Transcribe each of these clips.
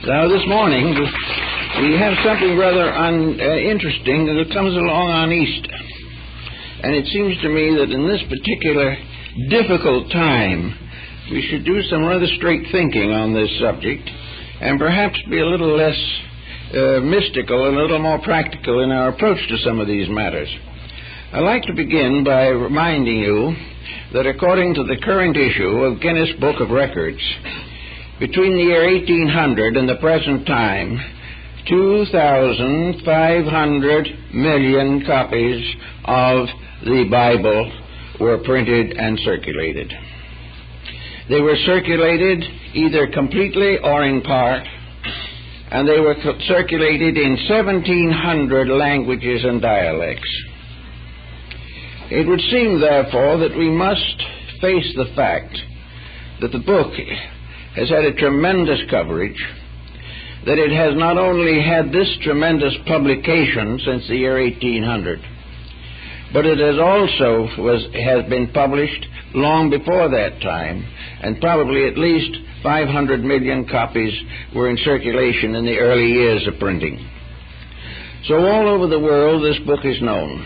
Now, this morning, we have something rather interesting that comes along on Easter. And it seems to me that in this particular difficult time, we should do some rather straight thinking on this subject and perhaps be a little less mystical and a little more practical in our approach to some of these matters. I'd like to begin by reminding you that according to the current issue of Guinness Book of Records, between the year 1800 and the present time, 2,500 million copies of the Bible were printed and circulated. They were circulated either completely or in part, and they were circulated in 1,700 languages and dialects. It would seem, therefore, that we must face the fact that the book has had a tremendous coverage, that it has not only had this tremendous publication since the year 1800, but it has also has been published long before that time, and probably at least 500 million copies were in circulation in the early years of printing. So all over the world this book is known.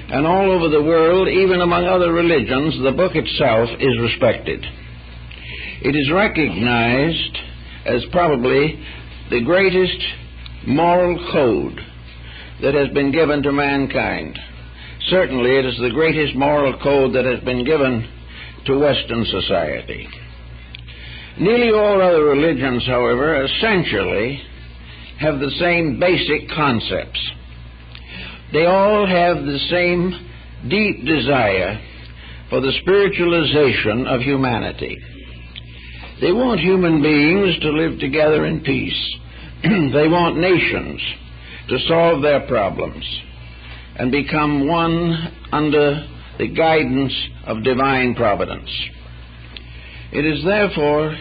And all over the world, even among other religions, the book itself is respected. It is recognized as probably the greatest moral code that has been given to mankind. Certainly it is the greatest moral code that has been given to Western society. Nearly all other religions, however, essentially have the same basic concepts. They all have the same deep desire for the spiritualization of humanity. They want human beings to live together in peace. They want nations to solve their problems and become one under the guidance of divine providence. It is therefore,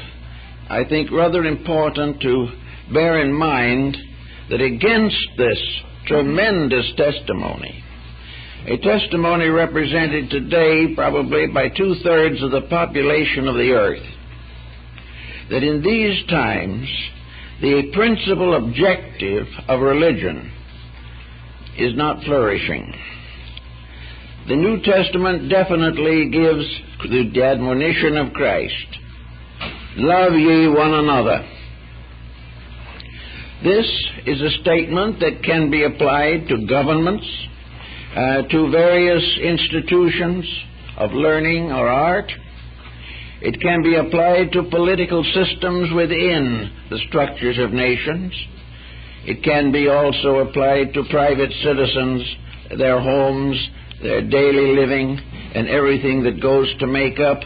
I think, rather important to bear in mind that against this tremendous testimony, a testimony represented today probably by 2/3 of the population of the earth, that in these times the principal objective of religion is not flourishing. The New Testament definitely gives the admonition of Christ, "Love ye one another." This is a statement that can be applied to governments, to various institutions of learning or art. It can be applied to political systems within the structures of nations. It can be also applied to private citizens, their homes, their daily living, and everything that goes to make up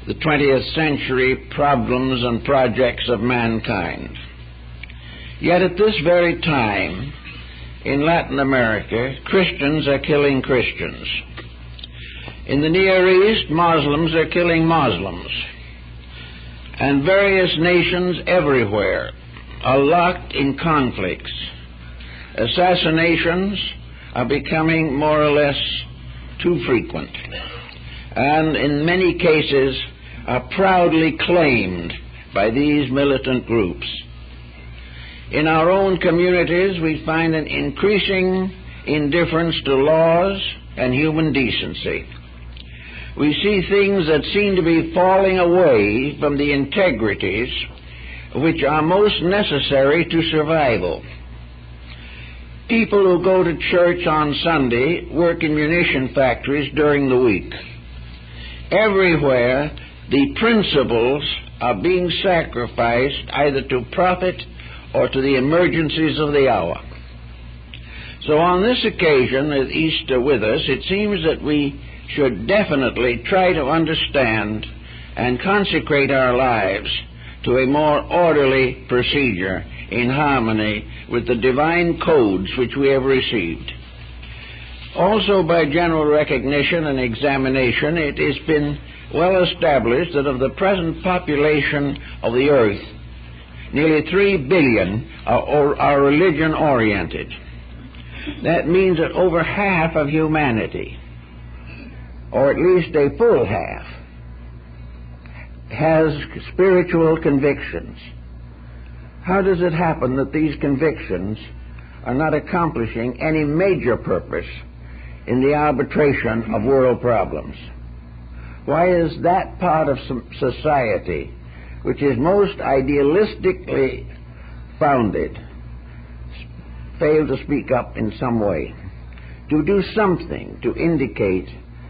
the 20th century problems and projects of mankind. Yet at this very time, in Latin America, Christians are killing Christians. In the Near East, Muslims are killing Muslims. And various nations everywhere are locked in conflicts. Assassinations are becoming more or less too frequent, and in many cases are proudly claimed by these militant groups. In our own communities, we find an increasing indifference to laws and human decency. We see things that seem to be falling away from the integrities which are most necessary to survival. People who go to church on Sunday work in munition factories during the week. Everywhere, the principles are being sacrificed either to profit or to the emergencies of the hour. So on this occasion, at Easter with us, it seems that we should definitely try to understand and consecrate our lives to a more orderly procedure in harmony with the divine codes which we have received. Also, by general recognition and examination, it has been well established that of the present population of the earth, nearly 3 billion are religion-oriented. That means that over half of humanity, or at least a full half, has spiritual convictions. How does it happen that these convictions are not accomplishing any major purpose in the arbitration of world problems? Why is that part of society which is most idealistically founded fail to speak up in some way, to do something to indicate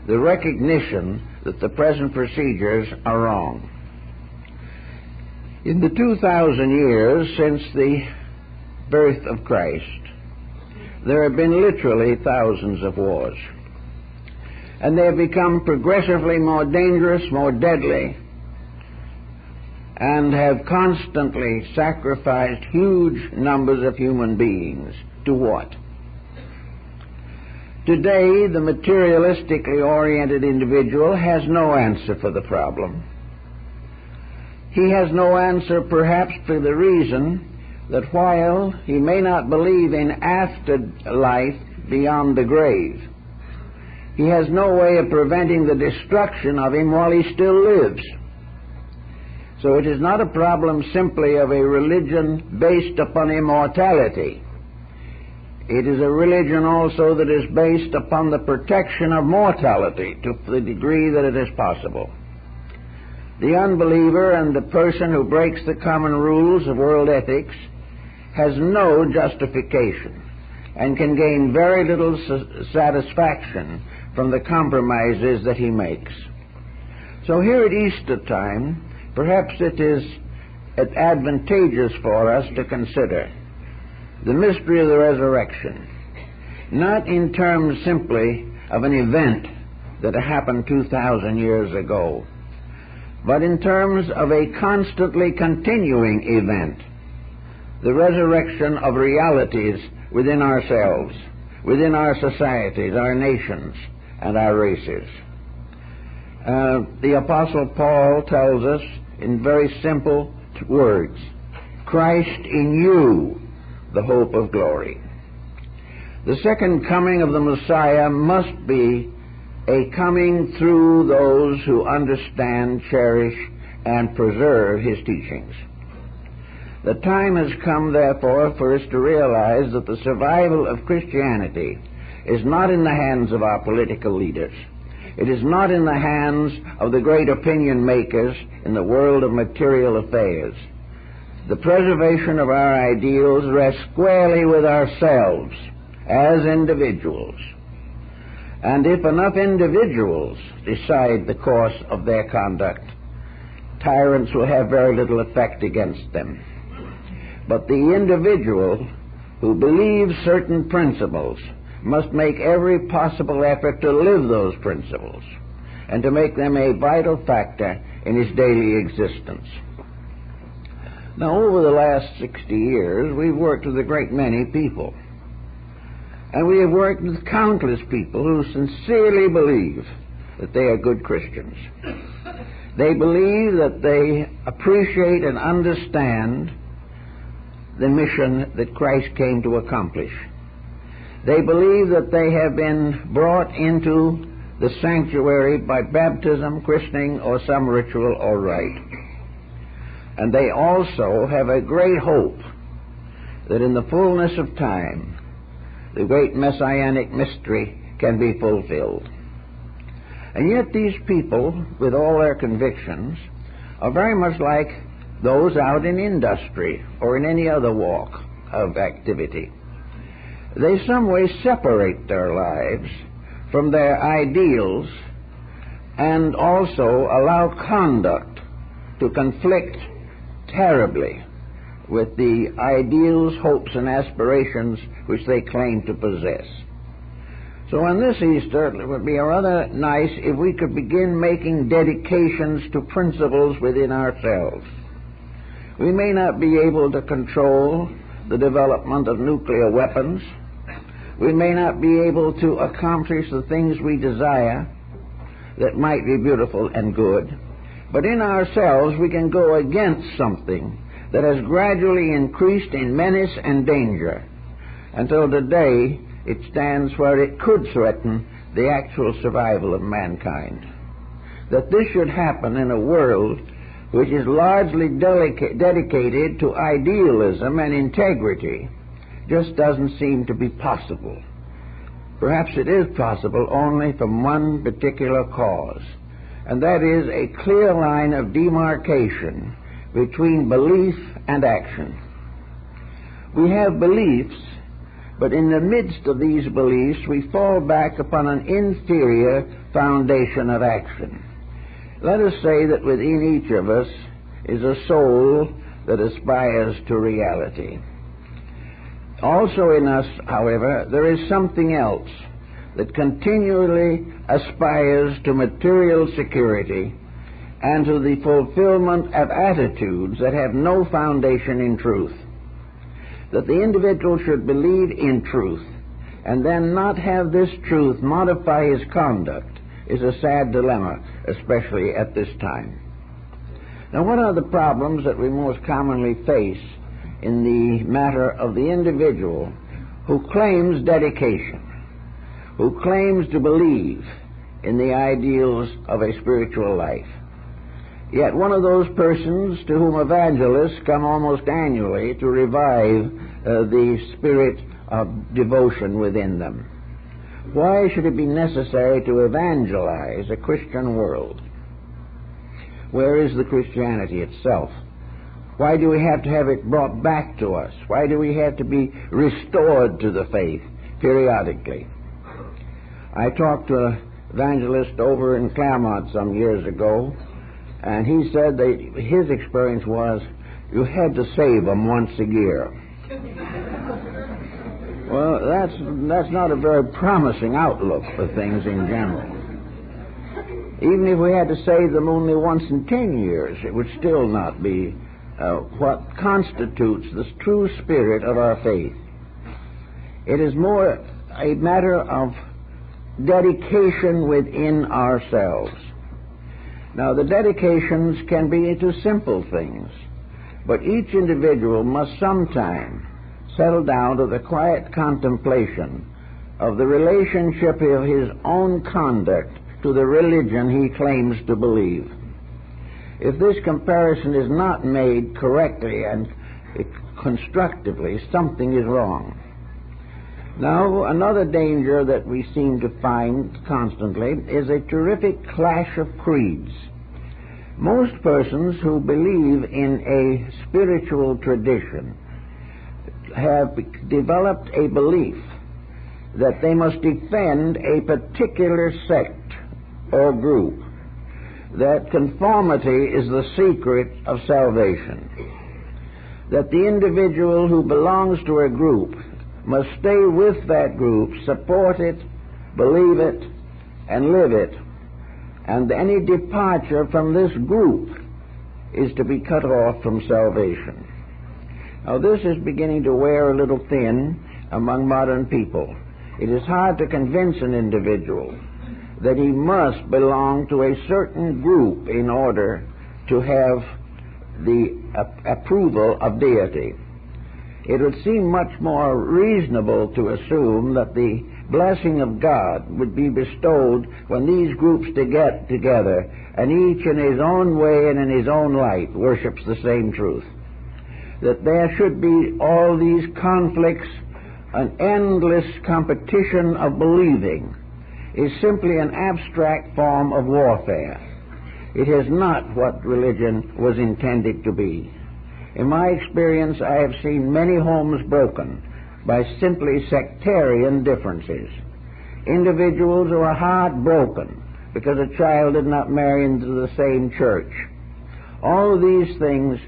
the recognition that the present procedures are wrong? In the 2,000 years since the birth of Christ, there have been literally thousands of wars. And they have become progressively more dangerous, more deadly, and have constantly sacrificed huge numbers of human beings. To what? Today, the materialistically oriented individual has no answer for the problem. He has no answer perhaps for the reason that while he may not believe in afterlife beyond the grave, he has no way of preventing the destruction of him while he still lives. So it is not a problem simply of a religion based upon immortality. It is a religion also that is based upon the protection of mortality to the degree that it is possible. The unbeliever and the person who breaks the common rules of world ethics has no justification and can gain very little satisfaction from the compromises that he makes. So here at Easter time, perhaps it is advantageous for us to consider the mystery of the resurrection, not in terms simply of an event that happened 2,000 years ago, but in terms of a constantly continuing event, the resurrection of realities within ourselves, within our societies, our nations, and our races. The Apostle Paul tells us in very simple words, Christ in you, the hope of glory. The second coming of the Messiah must be a coming through those who understand, cherish, and preserve his teachings. The time has come, therefore, for us to realize that the survival of Christianity is not in the hands of our political leaders. It is not in the hands of the great opinion makers in the world of material affairs. The preservation of our ideals rests squarely with ourselves as individuals. And if enough individuals decide the course of their conduct, tyrants will have very little effect against them. But the individual who believes certain principles must make every possible effort to live those principles and to make them a vital factor in his daily existence. Now, over the last 60 years, we've worked with a great many people. And we have worked with countless people who sincerely believe that they are good Christians. They believe that they appreciate and understand the mission that Christ came to accomplish. They believe that they have been brought into the sanctuary by baptism, christening, or some ritual or rite. And they also have a great hope that in the fullness of time, the great messianic mystery can be fulfilled. And yet these people, with all their convictions, are very much like those out in industry or in any other walk of activity. They some way separate their lives from their ideals and also allow conduct to conflict terribly with the ideals, hopes, and aspirations which they claim to possess. So on this Easter, it would be rather nice if we could begin making dedications to principles within ourselves. We may not be able to control the development of nuclear weapons. We may not be able to accomplish the things we desire that might be beautiful and good. But in ourselves, we can go against something that has gradually increased in menace and danger until today it stands where it could threaten the actual survival of mankind. That this should happen in a world which is largely dedicated to idealism and integrity, just doesn't seem to be possible. Perhaps it is possible only from one particular cause, and that is a clear line of demarcation between belief and action. We have beliefs, but in the midst of these beliefs we fall back upon an inferior foundation of action. Let us say that within each of us is a soul that aspires to reality. Also in us, however, there is something else that continually aspires to material security and to the fulfillment of attitudes that have no foundation in truth. That the individual should believe in truth and then not have this truth modify his conduct is a sad dilemma, especially at this time. Now, what are the problems that we most commonly face in the matter of the individual who claims dedication, who claims to believe in the ideals of a spiritual life? Yet one of those persons to whom evangelists come almost annually to revive the spirit of devotion within them. Why should it be necessary to evangelize a Christian world? Where is the Christianity itself? Why do we have to have it brought back to us? Why do we have to be restored to the faith periodically? I talked to an evangelist over in Claremont some years ago, and he said that his experience was you had to save them once a year. Well, that's not a very promising outlook for things in general. Even if we had to save them only once in 10 years, it would still not be what constitutes the true spirit of our faith. It is more a matter of dedication within ourselves. Now, the dedications can be to simple things, but each individual must sometime settle down to the quiet contemplation of the relationship of his own conduct to the religion he claims to believe. If this comparison is not made correctly and constructively, something is wrong. Now, another danger that we seem to find constantly is a terrific clash of creeds. Most persons who believe in a spiritual tradition have developed a belief that they must defend a particular sect or group, that conformity is the secret of salvation, that the individual who belongs to a group must stay with that group, support it, believe it, and live it, and any departure from this group is to be cut off from salvation. Now, this is beginning to wear a little thin among modern people. It is hard to convince an individual that he must belong to a certain group in order to have the approval of deity. It would seem much more reasonable to assume that the blessing of God would be bestowed when these groups get together and each in his own way and in his own light worships the same truth. That there should be all these conflicts, an endless competition of believing, is simply an abstract form of warfare. It is not what religion was intended to be. In my experience, I have seen many homes broken by simply sectarian differences. Individuals who are heartbroken because a child did not marry into the same church. All of these things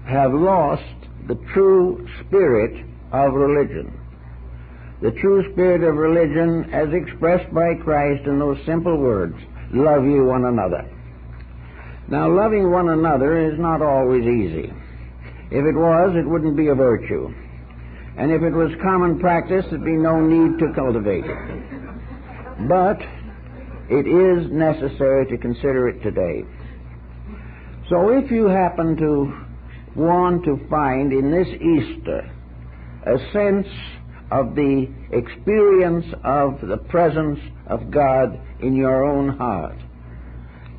have lost the true spirit of religion. The true spirit of religion as expressed by Christ in those simple words, love ye one another. Now, loving one another is not always easy. If it was, it wouldn't be a virtue. And if it was common practice, there'd be no need to cultivate it. But it is necessary to consider it today. So if you happen to want to find in this Easter a sense of the experience of the presence of God in your own heart,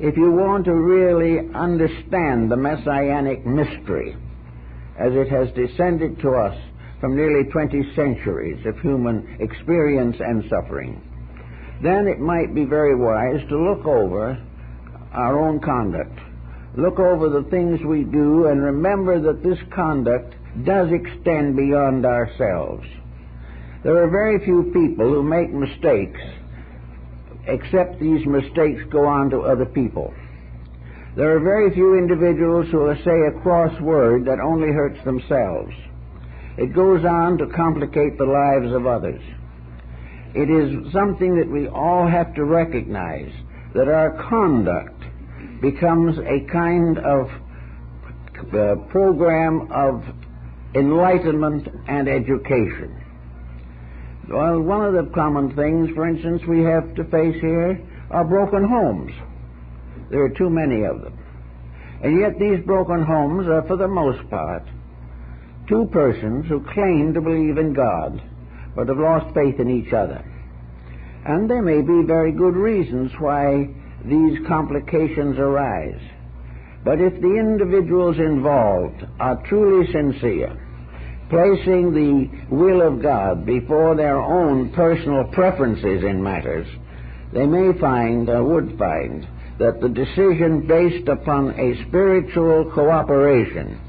if you want to really understand the Messianic mystery as it has descended to us from nearly 20 centuries of human experience and suffering, then it might be very wise to look over our own conduct, look over the things we do, and remember that this conduct does extend beyond ourselves. There are very few people who make mistakes, except these mistakes go on to other people. There are very few individuals who will say a cross word that only hurts themselves. It goes on to complicate the lives of others. It is something that we all have to recognize, that our conduct becomes a kind of program of enlightenment and education. Well, one of the common things, for instance, we have to face here are broken homes. There are too many of them. And yet these broken homes are, for the most part, two persons who claim to believe in God, but have lost faith in each other. And there may be very good reasons why these complications arise. But if the individuals involved are truly sincere, placing the will of God before their own personal preferences in matters, they may find, or would find, that the decision based upon a spiritual cooperation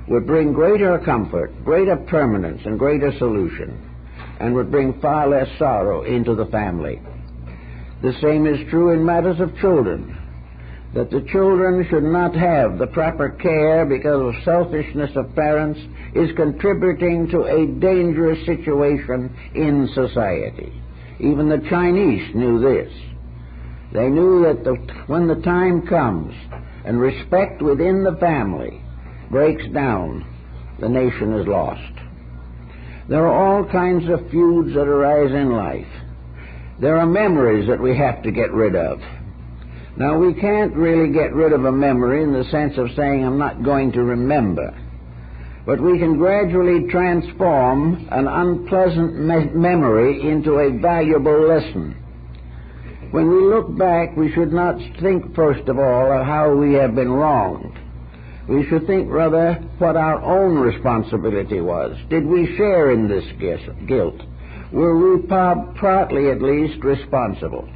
would bring greater comfort, greater permanence, and greater solution, and would bring far less sorrow into the family. The same is true in matters of children, that the children should not have the proper care because of selfishness of parents is contributing to a dangerous situation in society. Even the Chinese knew this. They knew that when the time comes and respect within the family breaks down, the nation is lost. There are all kinds of feuds that arise in life. There are memories that we have to get rid of. Now, we can't really get rid of a memory in the sense of saying, I'm not going to remember. But we can gradually transform an unpleasant memory into a valuable lesson. When we look back, we should not think, first of all, of how we have been wronged. We should think, rather, what our own responsibility was. Did we share in this guilt? Were we partly, at least, responsible?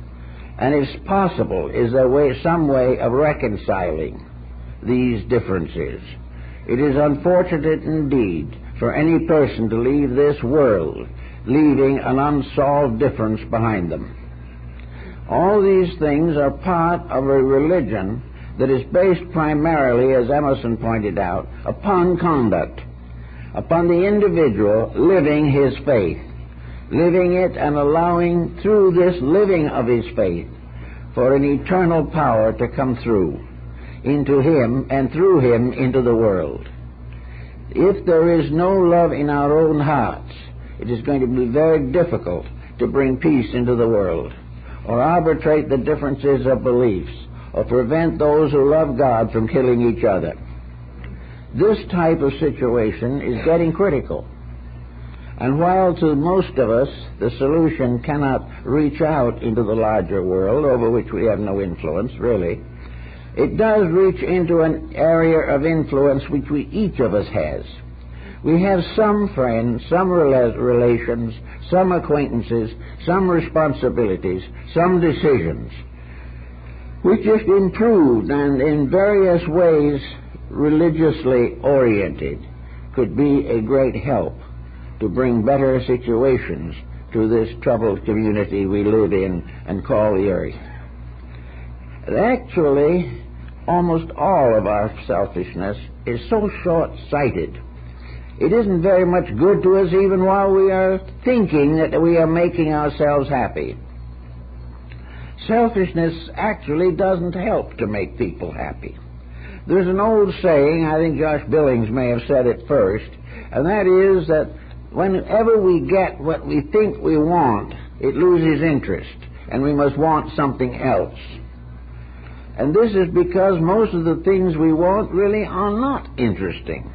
And if possible, is there some way of reconciling these differences? It is unfortunate indeed for any person to leave this world leaving an unsolved difference behind them. All these things are part of a religion that is based primarily, as Emerson pointed out, upon conduct, upon the individual living his faith, living it and allowing through this living of his faith for an eternal power to come through into him and through him into the world. If there is no love in our own hearts, it is going to be very difficult to bring peace into the world, or arbitrate the differences of beliefs, or prevent those who love God from killing each other. This type of situation is getting critical. And while to most of us the solution cannot reach out into the larger world, over which we have no influence, really, it does reach into an area of influence which each of us has. We have some friends, some relations, some acquaintances, some responsibilities, some decisions, which, if improved and in various ways religiously oriented, could be a great help to bring better situations to this troubled community we live in and call the earth. Actually, almost all of our selfishness is so short-sighted. It isn't very much good to us even while we are thinking that we are making ourselves happy. Selfishness actually doesn't help to make people happy. There's an old saying, I think Josh Billings may have said it first, and that is that whenever we get what we think we want, it loses interest, and we must want something else. And this is because most of the things we want really are not interesting.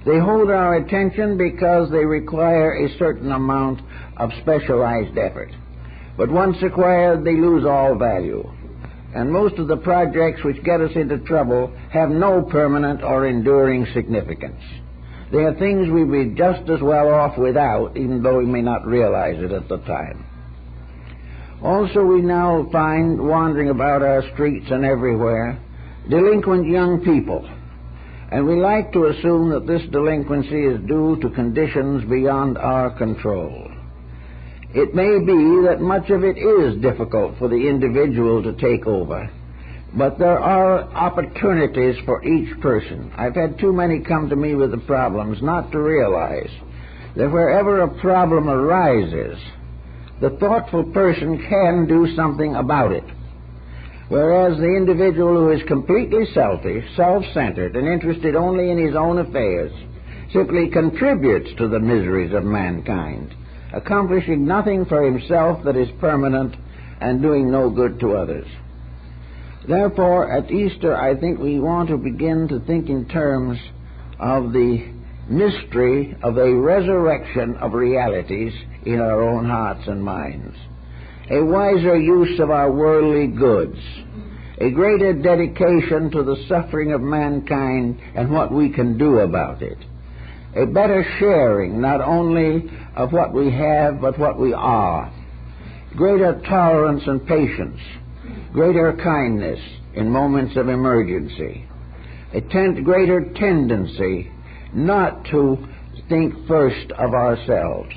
They hold our attention because they require a certain amount of specialized effort. But once acquired, they lose all value. and most of the projects which get us into trouble have no permanent or enduring significance. They are things we'd be just as well off without, even though we may not realize it at the time. Also, we now find wandering about our streets and everywhere delinquent young people, and we like to assume that this delinquency is due to conditions beyond our control. It may be that much of it is difficult for the individual to take over, but there are opportunities for each person. I've had too many come to me with the problems not to realize that wherever a problem arises, the thoughtful person can do something about it. Whereas the individual who is completely selfish, self-centered, and interested only in his own affairs simply contributes to the miseries of mankind, accomplishing nothing for himself that is permanent and doing no good to others. Therefore, at Easter, I think we want to begin to think in terms of the mystery of a resurrection of realities in our own hearts and minds, a wiser use of our worldly goods, a greater dedication to the suffering of mankind and what we can do about it, a better sharing not only of what we have but what we are, greater tolerance and patience, greater kindness in moments of emergency, a greater tendency not to think first of ourselves.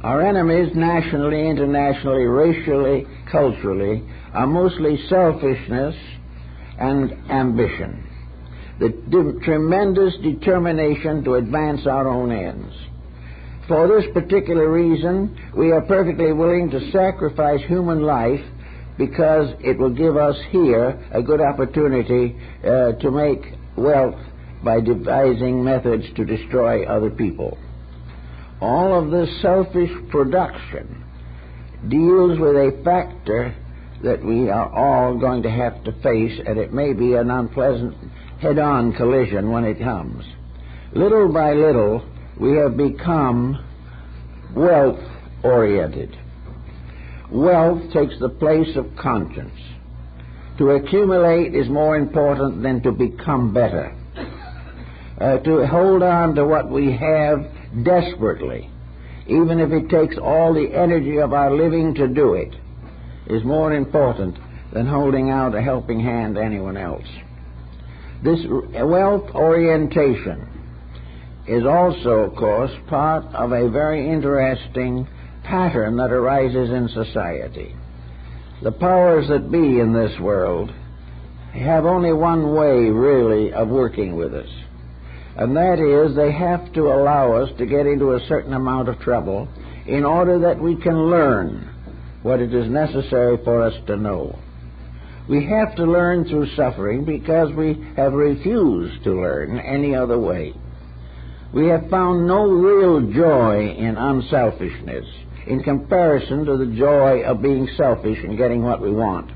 Our enemies, nationally, internationally, racially, culturally, are mostly selfishness and ambition, the tremendous determination to advance our own ends. For this particular reason, we are perfectly willing to sacrifice human life because it will give us here a good opportunity to make wealth by devising methods to destroy other people. All of this selfish production deals with a factor that we are all going to have to face, and it may be an unpleasant head-on collision when it comes. Little by little, we have become wealth-oriented. Wealth takes the place of conscience. To accumulate is more important than to become better. To hold on to what we have desperately, even if it takes all the energy of our living to do it, is more important than holding out a helping hand to anyone else. This wealth orientation is also, of course, part of a very interesting pattern that arises in society. The powers that be in this world have only one way, really, of working with us, and that is they have to allow us to get into a certain amount of trouble in order that we can learn what it is necessary for us to know. We have to learn through suffering because we have refused to learn any other way. We have found no real joy in unselfishness in comparison to the joy of being selfish and getting what we want.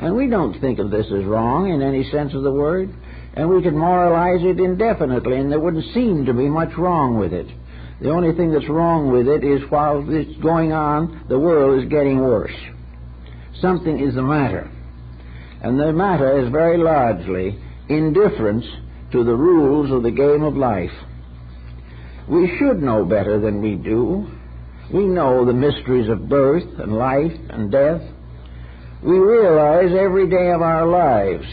And we don't think of this as wrong in any sense of the word, and we could moralize it indefinitely, and there wouldn't seem to be much wrong with it. The only thing that's wrong with it is while it's going on, the world is getting worse. Something is the matter. And the matter is very largely indifference to the rules of the game of life. We should know better than we do. We know the mysteries of birth and life and death. We realize every day of our lives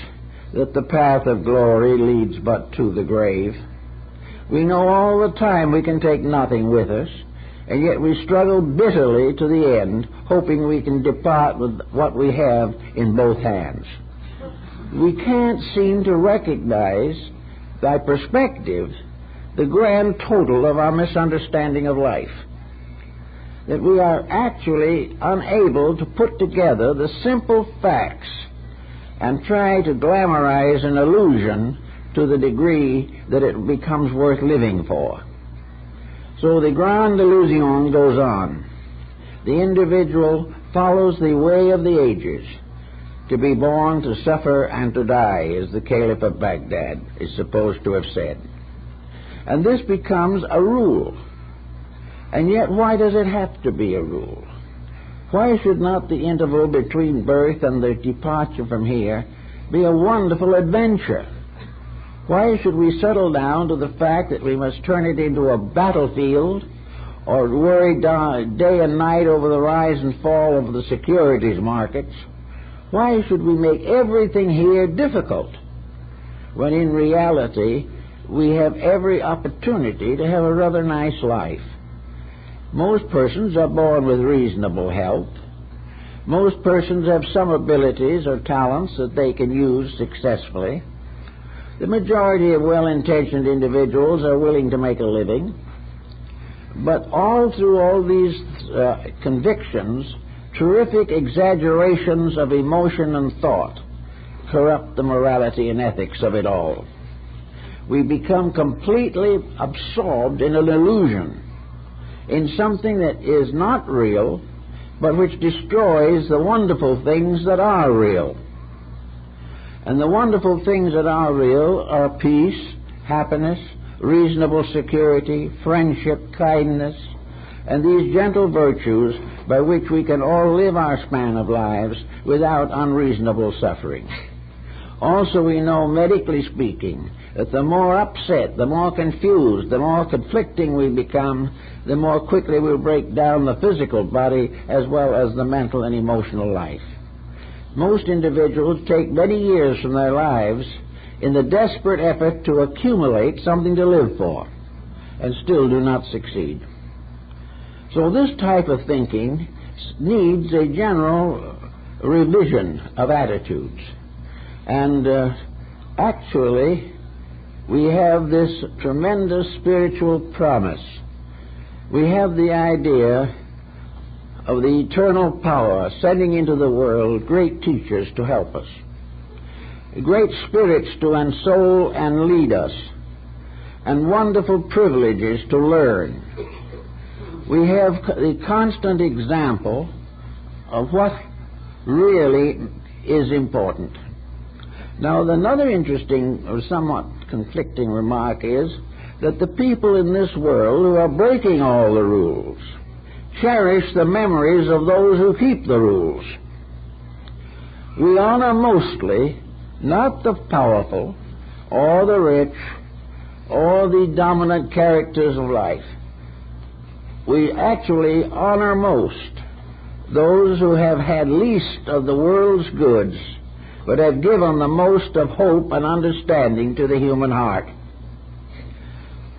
that the path of glory leads but to the grave. We know all the time we can take nothing with us, and yet we struggle bitterly to the end, hoping we can depart with what we have in both hands. We can't seem to recognize, by perspective, the grand total of our misunderstanding of life. That we are actually unable to put together the simple facts and try to glamorize an illusion to the degree that it becomes worth living for. So the grande illusion goes on. The individual follows the way of the ages, to be born, to suffer, and to die, as the Caliph of Baghdad is supposed to have said. And this becomes a rule. And yet, why does it have to be a rule? Why should not the interval between birth and the departure from here be a wonderful adventure? Why should we settle down to the fact that we must turn it into a battlefield, or worry day and night over the rise and fall of the securities markets? Why should we make everything here difficult, when in reality we have every opportunity to have a rather nice life? Most persons are born with reasonable health. Most persons have some abilities or talents that they can use successfully. The majority of well-intentioned individuals are willing to make a living. But all through all these convictions, terrific exaggerations of emotion and thought corrupt the morality and ethics of it all. We become completely absorbed in an illusion, in something that is not real, but which destroys the wonderful things that are real. And the wonderful things that are real are peace, happiness, reasonable security, friendship, kindness, and these gentle virtues by which we can all live our span of lives without unreasonable suffering. Also, we know, medically speaking, that the more upset, the more confused, the more conflicting we become, the more quickly we'll break down the physical body as well as the mental and emotional life. Most individuals take many years from their lives in the desperate effort to accumulate something to live for, and still do not succeed. So this type of thinking needs a general revision of attitudes. And actually, we have this tremendous spiritual promise. We have the idea of the eternal power sending into the world great teachers to help us, great spirits to ensole and lead us, and wonderful privileges to learn. We have the constant example of what really is important. Now, another interesting or somewhat conflicting remark is that the people in this world who are breaking all the rules cherish the memories of those who keep the rules. We honor mostly not the powerful or the rich or the dominant characters of life. We actually honor most those who have had least of the world's goods, but have given the most of hope and understanding to the human heart.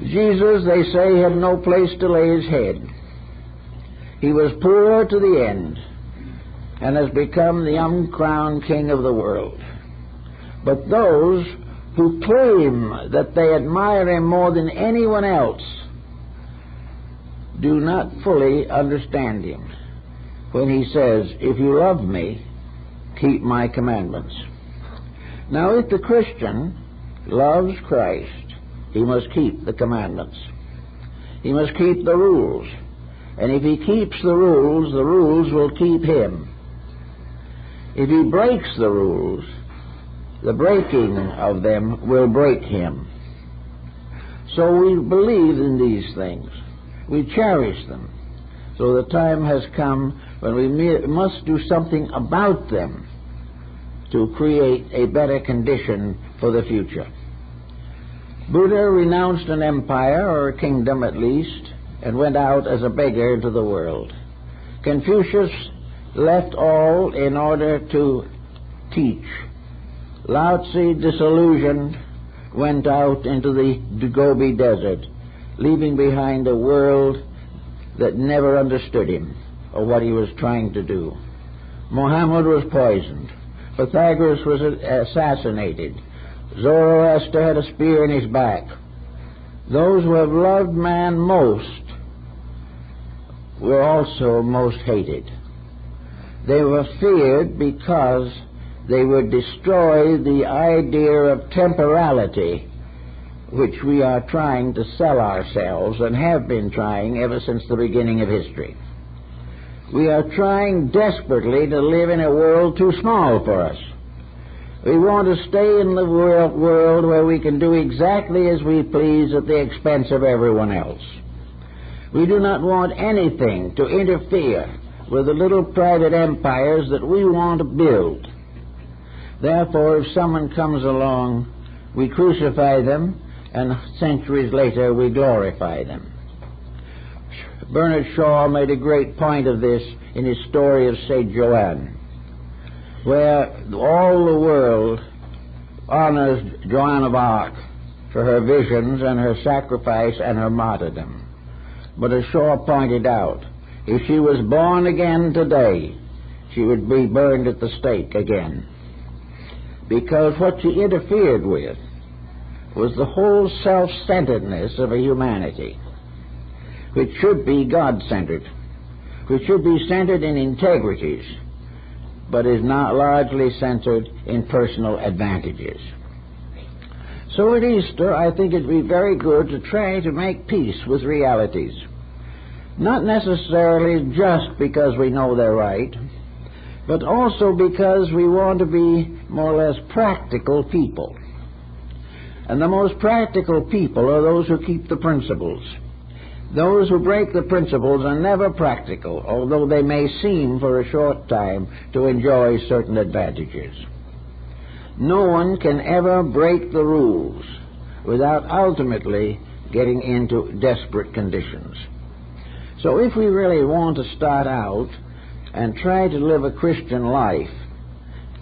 Jesus, they say, had no place to lay his head. He was poor to the end, and has become the uncrowned king of the world. But those who claim that they admire him more than anyone else do not fully understand him when he says, "If you love me, keep my commandments." Now, if the Christian loves Christ, he must keep the commandments. He must keep the rules. And if he keeps the rules will keep him. If he breaks the rules, the breaking of them will break him. So we believe in these things. We cherish them. So the time has come when we must do something about them to create a better condition for the future. Buddha renounced an empire, or a kingdom at least, and went out as a beggar into the world. Confucius left all in order to teach. Lao Tzu, disillusioned, went out into the Gobi Desert, leaving behind a world that never understood him or what he was trying to do. Muhammad was poisoned. Pythagoras was assassinated. Zoroaster had a spear in his back. Those who have loved man most were also most hated. They were feared because they would destroy the idea of temporality which we are trying to sell ourselves and have been trying ever since the beginning of history. We are trying desperately to live in a world too small for us. We want to stay in the world where we can do exactly as we please at the expense of everyone else. We do not want anything to interfere with the little private empires that we want to build. Therefore, if someone comes along, we crucify them, and centuries later we glorify them. Bernard Shaw made a great point of this in his story of St. Joanne, where all the world honors Joan of Arc for her visions and her sacrifice and her martyrdom. But as Shaw pointed out, if she was born again today, she would be burned at the stake again. Because what she interfered with was the whole self-centeredness of a humanity, which should be God-centered, which should be centered in integrities, but is not largely centered in personal advantages. So at Easter, I think it'd be very good to try to make peace with realities. Not necessarily just because we know they're right, but also because we want to be more or less practical people. And the most practical people are those who keep the principles. Those who break the principles are never practical, although they may seem for a short time to enjoy certain advantages. No one can ever break the rules without ultimately getting into desperate conditions. So if we really want to start out and try to live a Christian life,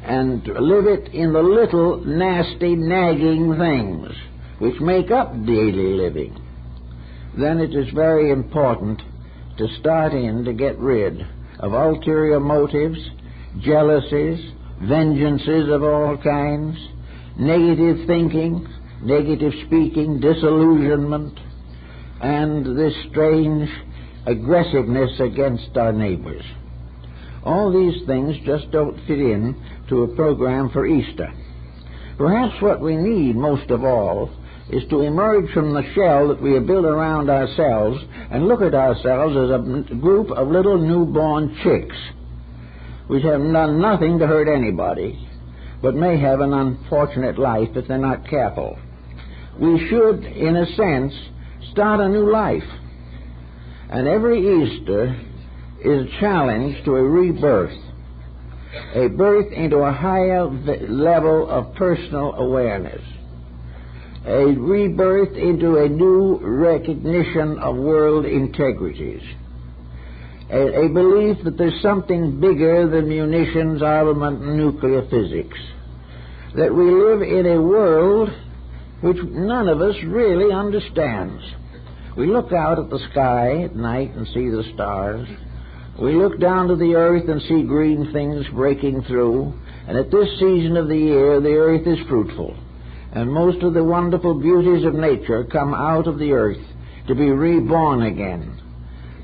and live it in the little nasty, nagging things which make up daily living, then it is very important to start in to get rid of ulterior motives, jealousies, vengeances of all kinds, negative thinking, negative speaking, disillusionment, and this strange aggressiveness against our neighbors. All these things just don't fit in to a program for Easter. Perhaps what we need most of all is to emerge from the shell that we have built around ourselves and look at ourselves as a group of little newborn chicks which have done nothing to hurt anybody, but may have an unfortunate life if they're not careful. We should, in a sense, start a new life. And every Easter is a challenge to a rebirth, a birth into a higher level of personal awareness, a rebirth into a new recognition of world integrities, a belief that there's something bigger than munitions, armament, and nuclear physics, that we live in a world which none of us really understands. We look out at the sky at night and see the stars. We look down to the earth and see green things breaking through, and at this season of the year the earth is fruitful, and most of the wonderful beauties of nature come out of the earth to be reborn again.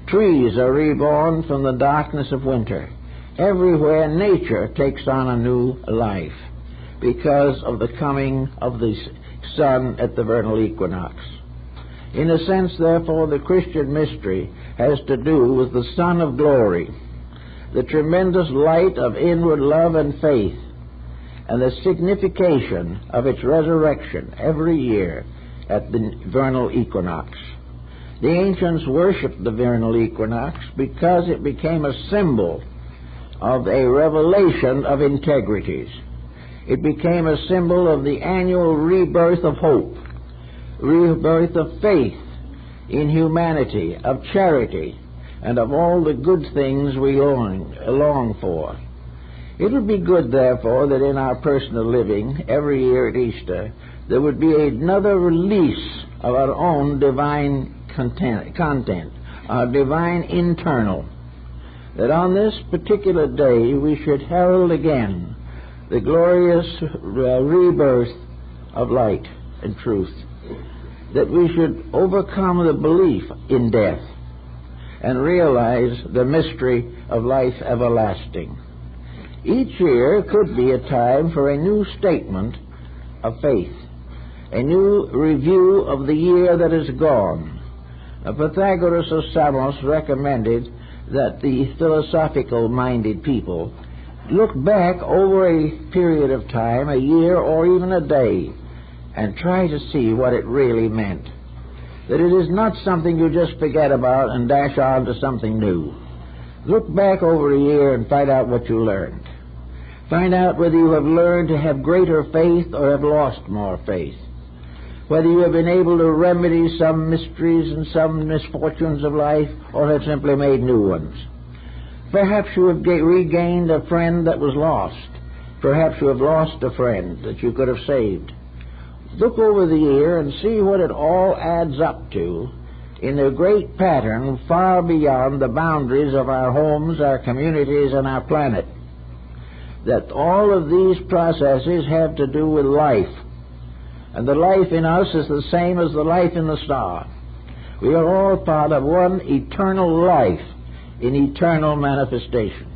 Trees are reborn from the darkness of winter. Everywhere nature takes on a new life because of the coming of the sun at the vernal equinox. In a sense, therefore, the Christian mystery has to do with the Son of Glory, the tremendous light of inward love and faith, and the signification of its resurrection every year at the vernal equinox. The ancients worshipped the vernal equinox because it became a symbol of a revelation of integrities. It became a symbol of the annual rebirth of hope, rebirth of faith in humanity, of charity, and of all the good things we long for. It would be good, therefore, that in our personal living every year at Easter there would be another release of our own divine content, our divine internal, that on this particular day we should herald again the glorious rebirth of light and truth, that we should overcome the belief in death and realize the mystery of life everlasting. Each year could be a time for a new statement of faith, a new review of the year that is gone. Pythagoras of Samos recommended that the philosophical-minded people look back over a period of time, a year or even a day, and try to see what it really meant. That it is not something you just forget about and dash on to something new, Look back over a year and find out what you learned. Find out whether you have learned to have greater faith or have lost more faith. Whether you have been able to remedy some mysteries and some misfortunes of life or have simply made new ones. Perhaps you have regained a friend that was lost. Perhaps you have lost a friend that you could have saved. Look over the year and see what it all adds up to in a great pattern far beyond the boundaries of our homes, our communities, and our planet. That all of these processes have to do with life. And the life in us is the same as the life in the star. We are all part of one eternal life in eternal manifestation.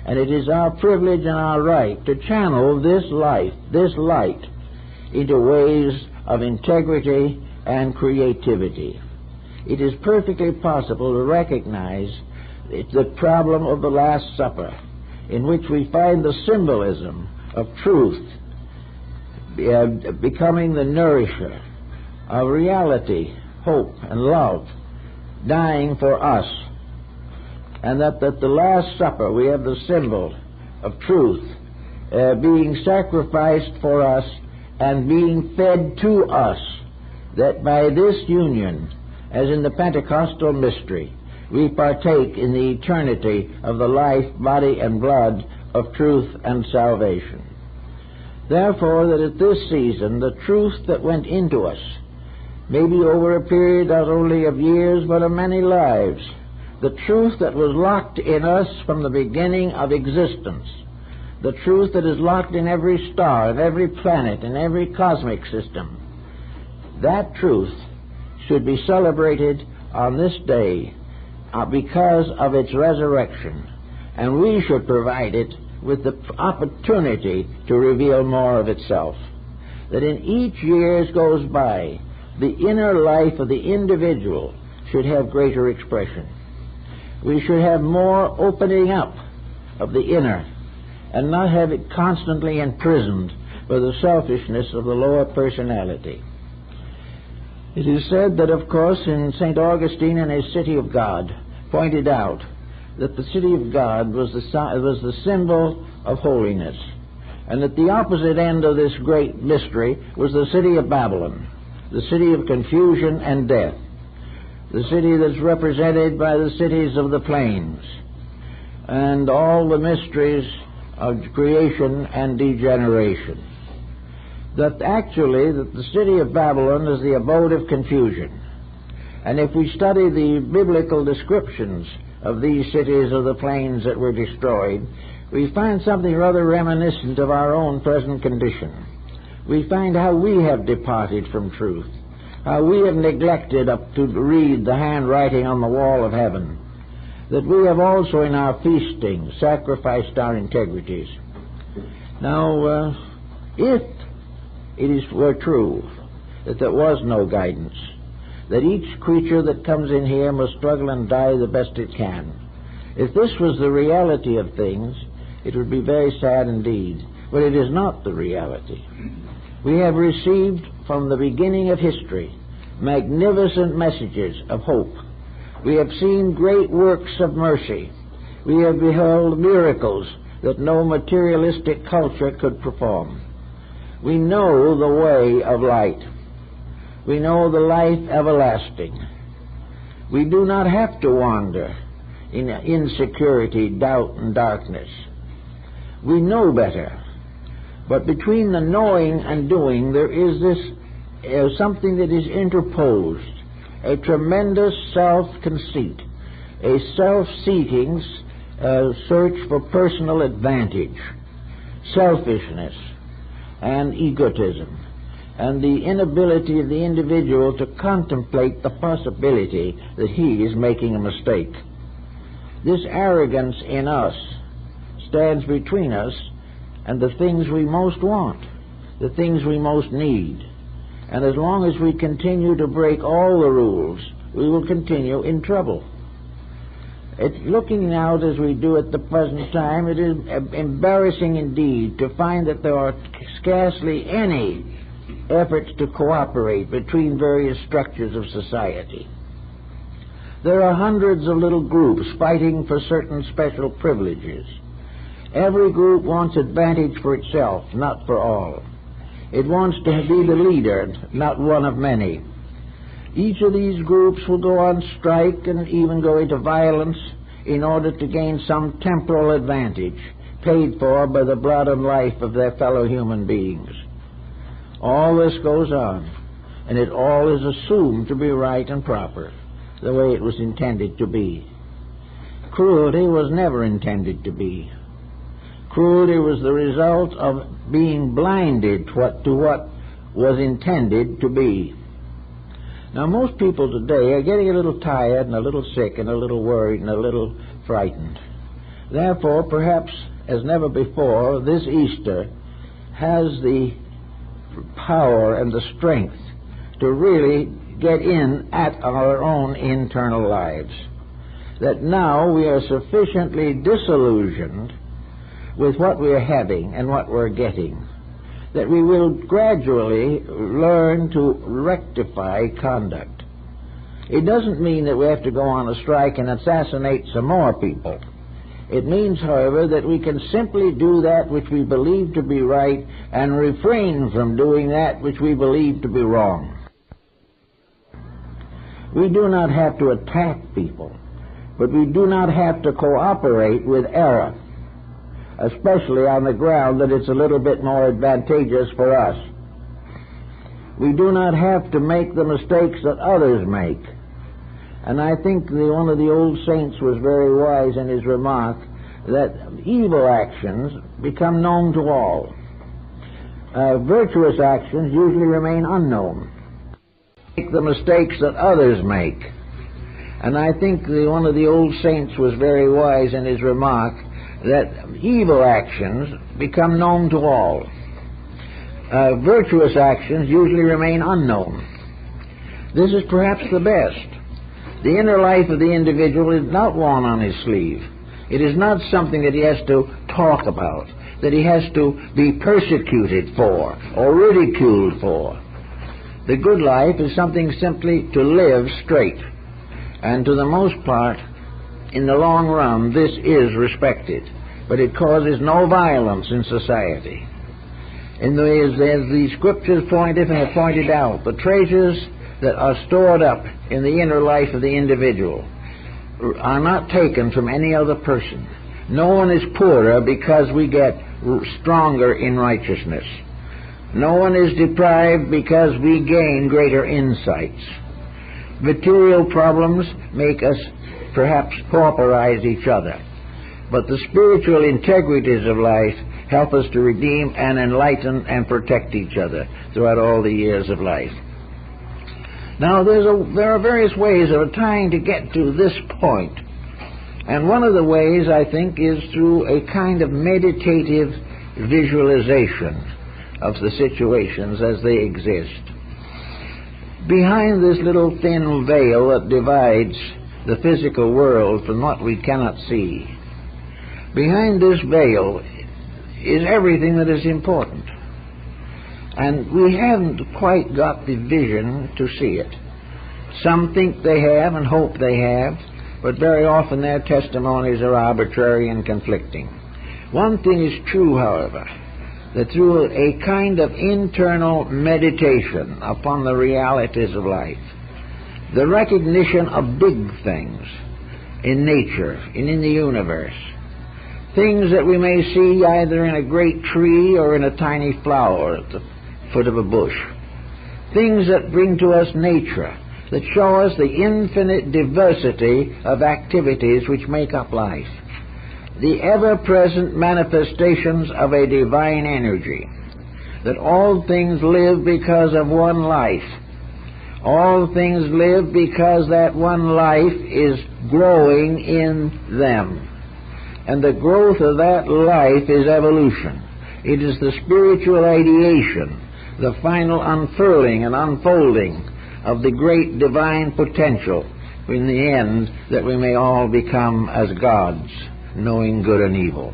And it is our privilege and our right to channel this life, this light, into ways of integrity and creativity. It is perfectly possible to recognize the problem of the Last Supper, in which we find the symbolism of truth becoming the nourisher of reality, hope, and love, dying for us. And that at the Last Supper we have the symbol of truth being sacrificed for us and being fed to us, that by this union, as in the Pentecostal mystery, we partake in the eternity of the life, body, and blood of truth and salvation. Therefore, that at this season, the truth that went into us, maybe over a period not only of years, but of many lives, the truth that was locked in us from the beginning of existence, the truth that is locked in every star, and every planet, and every cosmic system, that truth should be celebrated on this day because of its resurrection, and we should provide it with the opportunity to reveal more of itself. That in each year as goes by, the inner life of the individual should have greater expression. We should have more opening up of the inner and not have it constantly imprisoned by the selfishness of the lower personality. It is said that, of course, in St. Augustine in his City of God pointed out that the City of God was the symbol of holiness, and that the opposite end of this great mystery was the city of Babylon, the city of confusion and death, the city that's represented by the cities of the plains, and all the mysteries of creation and degeneration. That actually that the city of Babylon is the abode of confusion. And if we study the biblical descriptions of these cities of the plains that were destroyed, we find something rather reminiscent of our own present condition. We find how we have departed from truth, how we have neglected up to read the handwriting on the wall of heaven, that we have also in our feasting sacrificed our integrities. Now, if it were true that there was no guidance, that each creature that comes in here must struggle and die the best it can, if this was the reality of things, it would be very sad indeed. But it is not the reality. We have received from the beginning of history magnificent messages of hope. We have seen great works of mercy. We have beheld miracles that no materialistic culture could perform. We know the way of light. We know the life everlasting. We do not have to wander in insecurity, doubt, and darkness. We know better. But between the knowing and doing, there is this something that is interposed, a tremendous self-conceit, a self-seeking search for personal advantage, selfishness, and egotism, and the inability of the individual to contemplate the possibility that he is making a mistake. This arrogance in us stands between us and the things we most want, the things we most need. And as long as we continue to break all the rules, we will continue in trouble. Looking out as we do at the present time, it is embarrassing indeed to find that there are scarcely any efforts to cooperate between various structures of society. There are hundreds of little groups fighting for certain special privileges. Every group wants advantage for itself, not for all. It wants to be the leader, not one of many. Each of these groups will go on strike and even go into violence in order to gain some temporal advantage, paid for by the blood and life of their fellow human beings. All this goes on, and it all is assumed to be right and proper, the way it was intended to be. Cruelty was never intended to be. Cruelty was the result of being blinded to what was intended to be. Now, most people today are getting a little tired and a little sick and a little worried and a little frightened. Therefore, perhaps as never before, this Easter has the power and the strength to really get in at our own internal lives. That now we are sufficiently disillusioned with what we're having and what we're getting, that we will gradually learn to rectify conduct. It doesn't mean that we have to go on a strike and assassinate some more people. It means, however, that we can simply do that which we believe to be right and refrain from doing that which we believe to be wrong. We do not have to attack people, but we do not have to cooperate with error, especially on the ground that it's a little bit more advantageous for us. We do not have to make the mistakes that others make. And I think one of the old saints was very wise in his remark that evil actions become known to all. Virtuous actions usually remain unknown. Make the mistakes that others make. And I think one of the old saints was very wise in his remark that evil actions become known to all. Virtuous actions usually remain unknown. This is perhaps the best. The inner life of the individual is not worn on his sleeve. It is not something that he has to talk about, that he has to be persecuted for or ridiculed for. The good life is something simply to live straight. And to the most part, in the long run, this is respected. But it causes no violence in society. As the scriptures have pointed out, the treasures that are stored up in the inner life of the individual are not taken from any other person. No one is poorer because we get stronger in righteousness. No one is deprived because we gain greater insights. Material problems make us perhaps pauperize each other, but the spiritual integrities of life help us to redeem and enlighten and protect each other throughout all the years of life. Now, there are various ways of trying to get to this point, and one of the ways, I think, is through a kind of meditative visualization of the situations as they exist. Behind this little thin veil that divides the physical world from what we cannot see, behind this veil is everything that is important. And we haven't quite got the vision to see it. Some think they have and hope they have, but very often their testimonies are arbitrary and conflicting. One thing is true, however, that through a kind of internal meditation upon the realities of life, the recognition of big things in nature and in the universe, things that we may see either in a great tree or in a tiny flower at the foot of a bush, things that bring to us nature, that show us the infinite diversity of activities which make up life, the ever-present manifestations of a divine energy, that all things live because of one life. All things live because that one life is growing in them. And the growth of that life is evolution. It is the spiritual ideation, the final unfurling and unfolding of the great divine potential in the end, that we may all become as gods, knowing good and evil.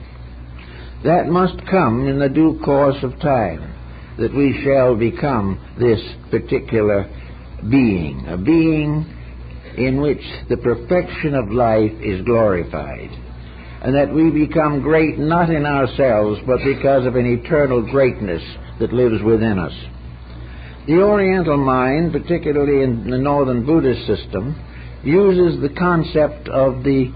That must come in the due course of time, that we shall become this particular being, a being in which the perfection of life is glorified, and that we become great not in ourselves, but because of an eternal greatness that lives within us. The Oriental mind, particularly in the Northern Buddhist system, uses the concept of the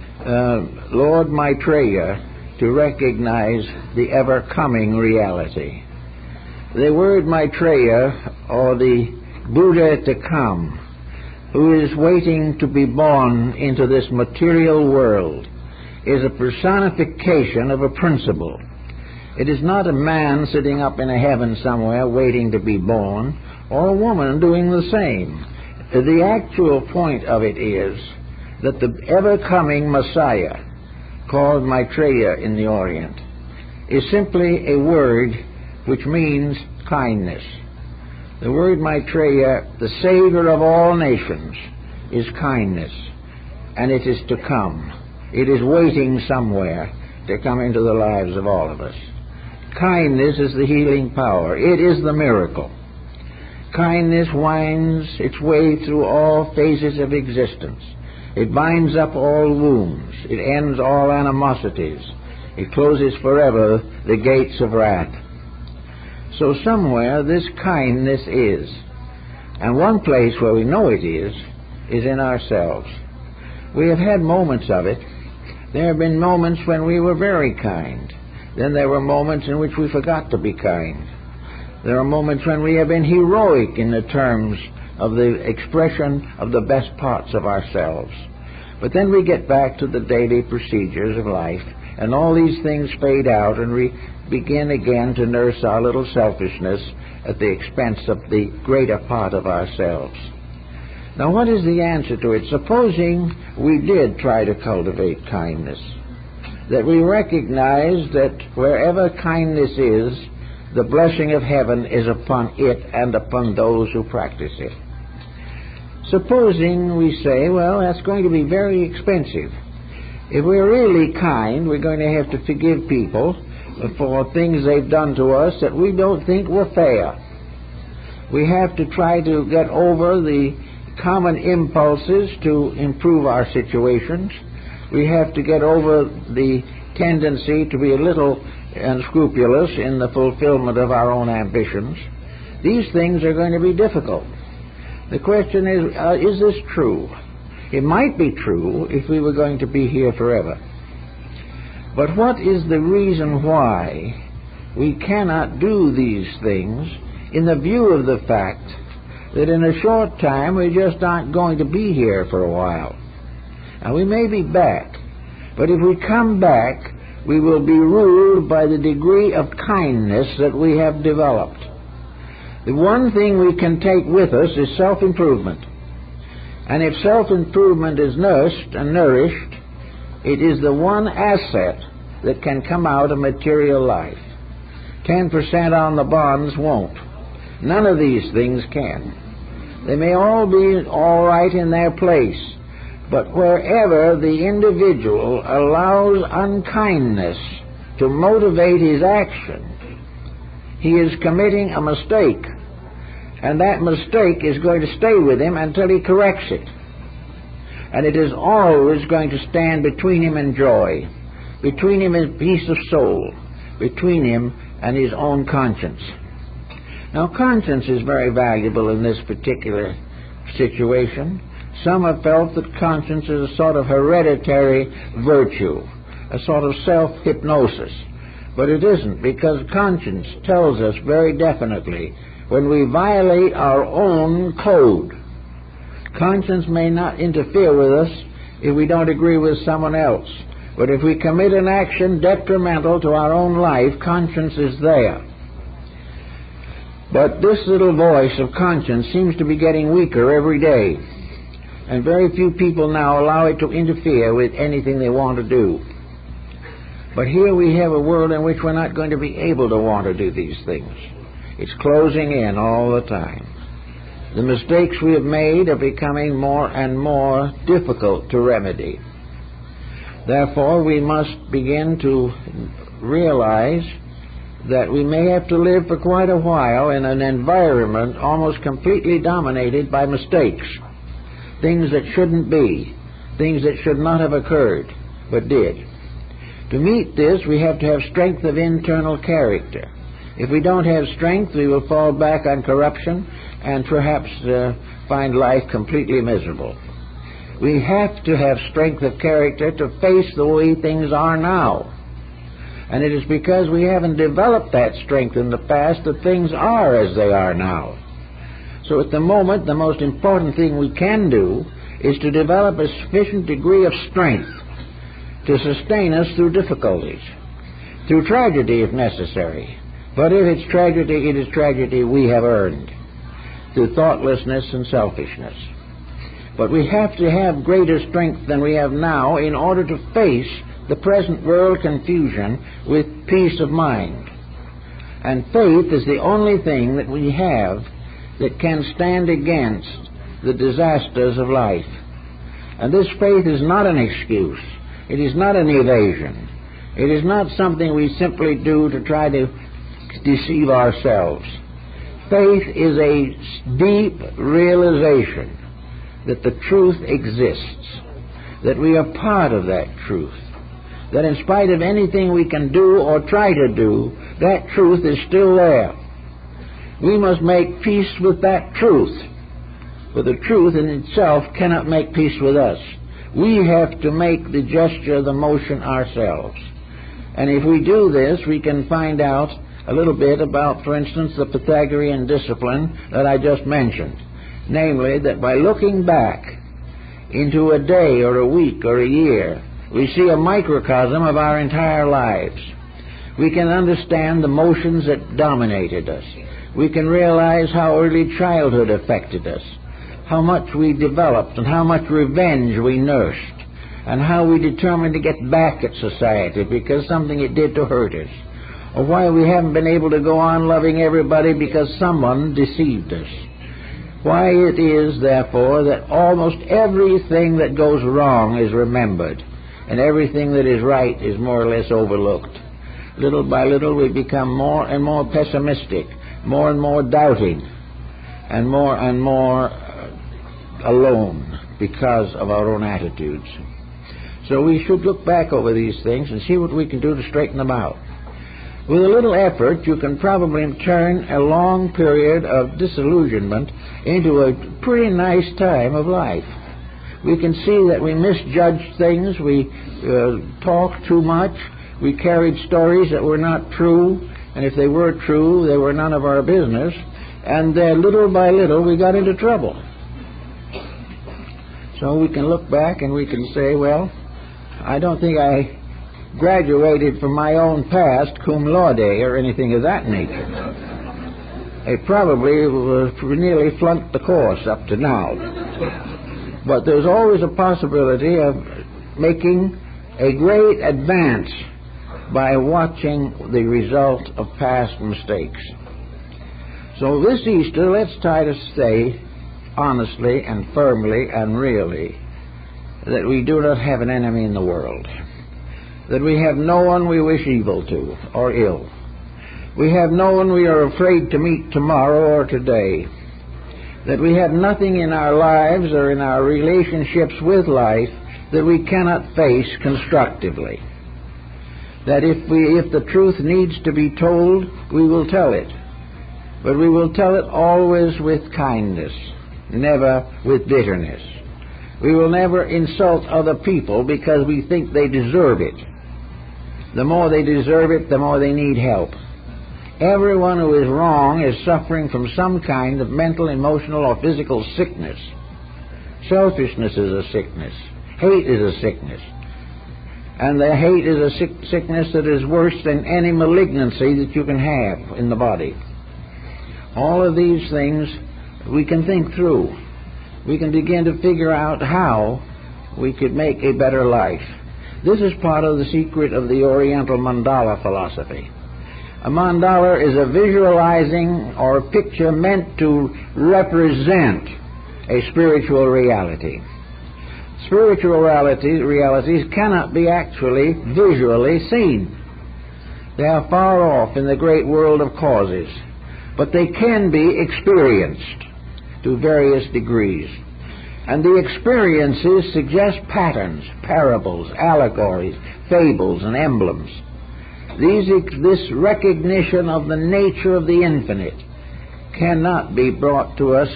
Lord Maitreya to recognize the ever-coming reality. The word Maitreya, or the Buddha to come, who is waiting to be born into this material world, is a personification of a principle. It is not a man sitting up in a heaven somewhere waiting to be born, or a woman doing the same. The actual point of it is that the ever-coming Messiah, called Maitreya in the Orient, is simply a word which means kindness. The word Maitreya, the Savior of all nations, is kindness, and it is to come. It is waiting somewhere to come into the lives of all of us. Kindness is the healing power. It is the miracle. Kindness winds its way through all phases of existence. It binds up all wounds. It ends all animosities. It closes forever the gates of wrath. So somewhere this kindness is. And one place where we know it is in ourselves. We have had moments of it. There have been moments when we were very kind. Then there were moments in which we forgot to be kind. There are moments when we have been heroic in the terms of the expression of the best parts of ourselves. But then we get back to the daily procedures of life, and all these things fade out, and we begin again to nurse our little selfishness at the expense of the greater part of ourselves. Now, what is the answer to it? Supposing we did try to cultivate kindness, that we recognize that wherever kindness is, the blessing of heaven is upon it and upon those who practice it. Supposing we say, well, that's going to be very expensive. If we're really kind, we're going to have to forgive people for things they've done to us that we don't think were fair. We have to try to get over the common impulses to improve our situations. We have to get over the tendency to be a little unscrupulous in the fulfillment of our own ambitions. These things are going to be difficult. The question is this true? It might be true if we were going to be here forever. But what is the reason why we cannot do these things in the view of the fact that in a short time we just aren't going to be here for a while? Now, we may be back, but if we come back, we will be ruled by the degree of kindness that we have developed. The one thing we can take with us is self-improvement. And if self-improvement is nursed and nourished, it is the one asset that can come out of material life. 10% on the bonds won't. None of these things can. They may all be all right in their place, but wherever the individual allows unkindness to motivate his action, he is committing a mistake, and that mistake is going to stay with him until he corrects it. And it is always going to stand between him and joy, between him and peace of soul, between him and his own conscience. Now, conscience is very valuable in this particular situation. Some have felt that conscience is a sort of hereditary virtue, a sort of self-hypnosis. But it isn't, because conscience tells us very definitely when we violate our own code. Conscience may not interfere with us if we don't agree with someone else. But if we commit an action detrimental to our own life, conscience is there. But this little voice of conscience seems to be getting weaker every day. And very few people now allow it to interfere with anything they want to do. But here we have a world in which we're not going to be able to want to do these things. It's closing in all the time. The mistakes we have made are becoming more and more difficult to remedy. Therefore, we must begin to realize that we may have to live for quite a while in an environment almost completely dominated by mistakes. things that shouldn't be, things that should not have occurred, but did. To meet this, we have to have strength of internal character. If we don't have strength, we will fall back on corruption and perhaps find life completely miserable. We have to have strength of character to face the way things are now. And it is because we haven't developed that strength in the past that things are as they are now. So at the moment, the most important thing we can do is to develop a sufficient degree of strength to sustain us through difficulties, through tragedy if necessary. But if it's tragedy, it is tragedy we have earned, through thoughtlessness and selfishness. But we have to have greater strength than we have now in order to face the present world confusion with peace of mind. And faith is the only thing that we have that can stand against the disasters of life. And this faith is not an excuse. It is not an evasion. It is not something we simply do to try to deceive ourselves. Faith is a deep realization that the truth exists, that we are part of that truth, that in spite of anything we can do or try to do, that truth is still there. We must make peace with that truth, for the truth in itself cannot make peace with us. We have to make the gesture, the motion ourselves. And if we do this, we can find out a little bit about, for instance, the Pythagorean discipline that I just mentioned. Namely, that by looking back into a day or a week or a year, we see a microcosm of our entire lives. We can understand the motions that dominated us. We can realize how early childhood affected us, how much we developed and how much revenge we nursed, and how we determined to get back at society because something it did to hurt us, or why we haven't been able to go on loving everybody because someone deceived us. Why it is, therefore, that almost everything that goes wrong is remembered, and everything that is right is more or less overlooked. Little by little we become more and more pessimistic, more and more doubting, and more alone because of our own attitudes. So we should look back over these things and see what we can do to straighten them out. With a little effort, you can probably turn a long period of disillusionment into a pretty nice time of life. We can see that we misjudged things, we talked too much, we carried stories that were not true, and if they were true, they were none of our business, and little by little we got into trouble. So we can look back and we can say, well, I don't think I graduated from my own past cum laude or anything of that nature. I probably nearly flunked the course up to now. But there's always a possibility of making a great advance by watching the result of past mistakes. So this Easter, let's try to say honestly and firmly and really that we do not have an enemy in the world, that we have no one we wish evil to or ill. We have no one we are afraid to meet tomorrow or today, that we have nothing in our lives or in our relationships with life that we cannot face constructively, that if the truth needs to be told, we will tell it, but we will tell it always with kindness, never with bitterness. We will never insult other people because we think they deserve it. The more they deserve it, the more they need help. Everyone who is wrong is suffering from some kind of mental, emotional, or physical sickness. Selfishness is a sickness. Hate is a sickness. And the hate is a sickness that is worse than any malignancy that you can have in the body. All of these things we can think through. We can begin to figure out how we could make a better life. This is part of the secret of the Oriental mandala philosophy. A mandala is a visualizing or a picture meant to represent a spiritual reality. Spiritual realities cannot be actually visually seen. They are far off in the great world of causes, but they can be experienced to various degrees. And the experiences suggest patterns, parables, allegories, fables, and emblems. This recognition of the nature of the infinite cannot be brought to us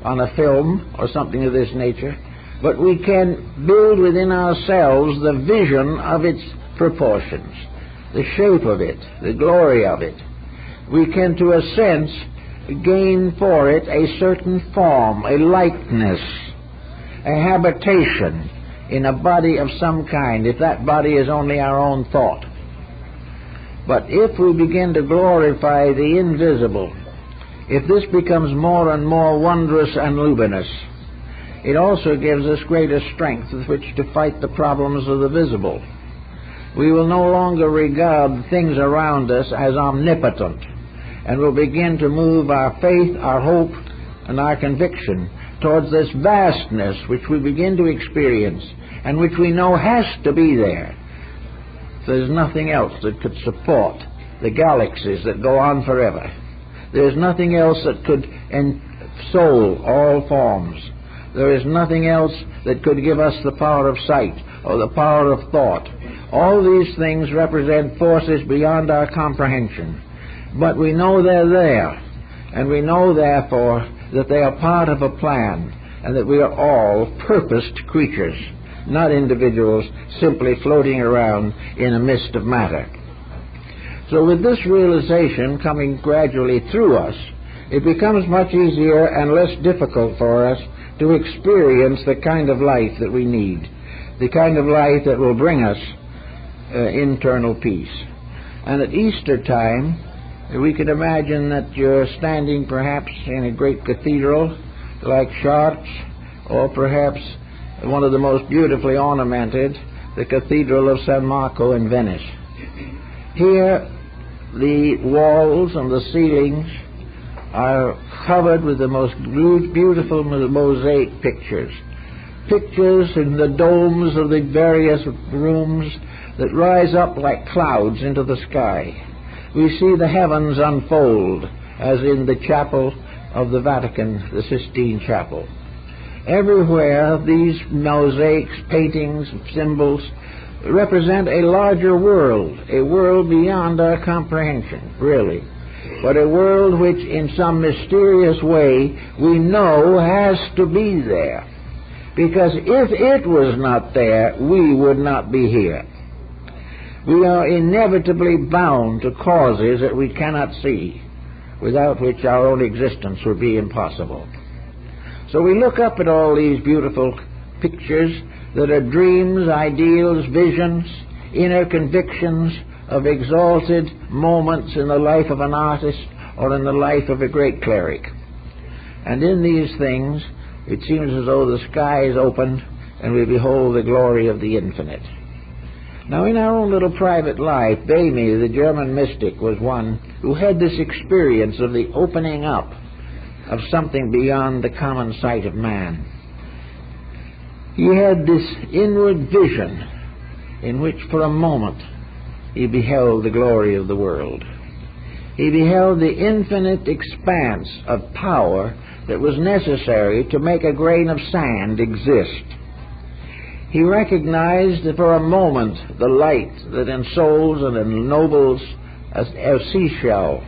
on a film or something of this nature, but we can build within ourselves the vision of its proportions, the shape of it, the glory of it. We can, to a sense, gain for it a certain form, a likeness, a habitation in a body of some kind, if that body is only our own thought. But if we begin to glorify the invisible, if this becomes more and more wondrous and luminous, it also gives us greater strength with which to fight the problems of the visible. We will no longer regard things around us as omnipotent, and will begin to move our faith, our hope, and our conviction towards this vastness which we begin to experience and which we know has to be there. There's nothing else that could support the galaxies that go on forever. There's nothing else that could ensoul all forms. There is nothing else that could give us the power of sight or the power of thought. All these things represent forces beyond our comprehension. But we know they're there, and we know, therefore, that they are part of a plan, and that we are all purposed creatures, not individuals simply floating around in a mist of matter. So with this realization coming gradually through us, it becomes much easier and less difficult for us to experience the kind of life that we need, the kind of life that will bring us internal peace. And at Easter time, we can imagine that you're standing perhaps in a great cathedral like Chartres, or perhaps one of the most beautifully ornamented, the Cathedral of San Marco in Venice. Here the walls and the ceilings are covered with the most beautiful mosaic pictures. Pictures in the domes of the various rooms that rise up like clouds into the sky. We see the heavens unfold, as in the chapel of the Vatican, the Sistine Chapel. Everywhere these mosaics, paintings, symbols represent a larger world, a world beyond our comprehension, really, but a world which in some mysterious way we know has to be there, because if it was not there, we would not be here. We are inevitably bound to causes that we cannot see, without which our own existence would be impossible. So we look up at all these beautiful pictures that are dreams, ideals, visions, inner convictions of exalted moments in the life of an artist or in the life of a great cleric. And in these things, it seems as though the sky is opened and we behold the glory of the infinite. Now, in our own little private life, Bamy, the German mystic, was one who had this experience of the opening up of something beyond the common sight of man. He had this inward vision in which for a moment he beheld the glory of the world. He beheld the infinite expanse of power that was necessary to make a grain of sand exist. He recognized for a moment the light that ensouls and ennobles a seashell.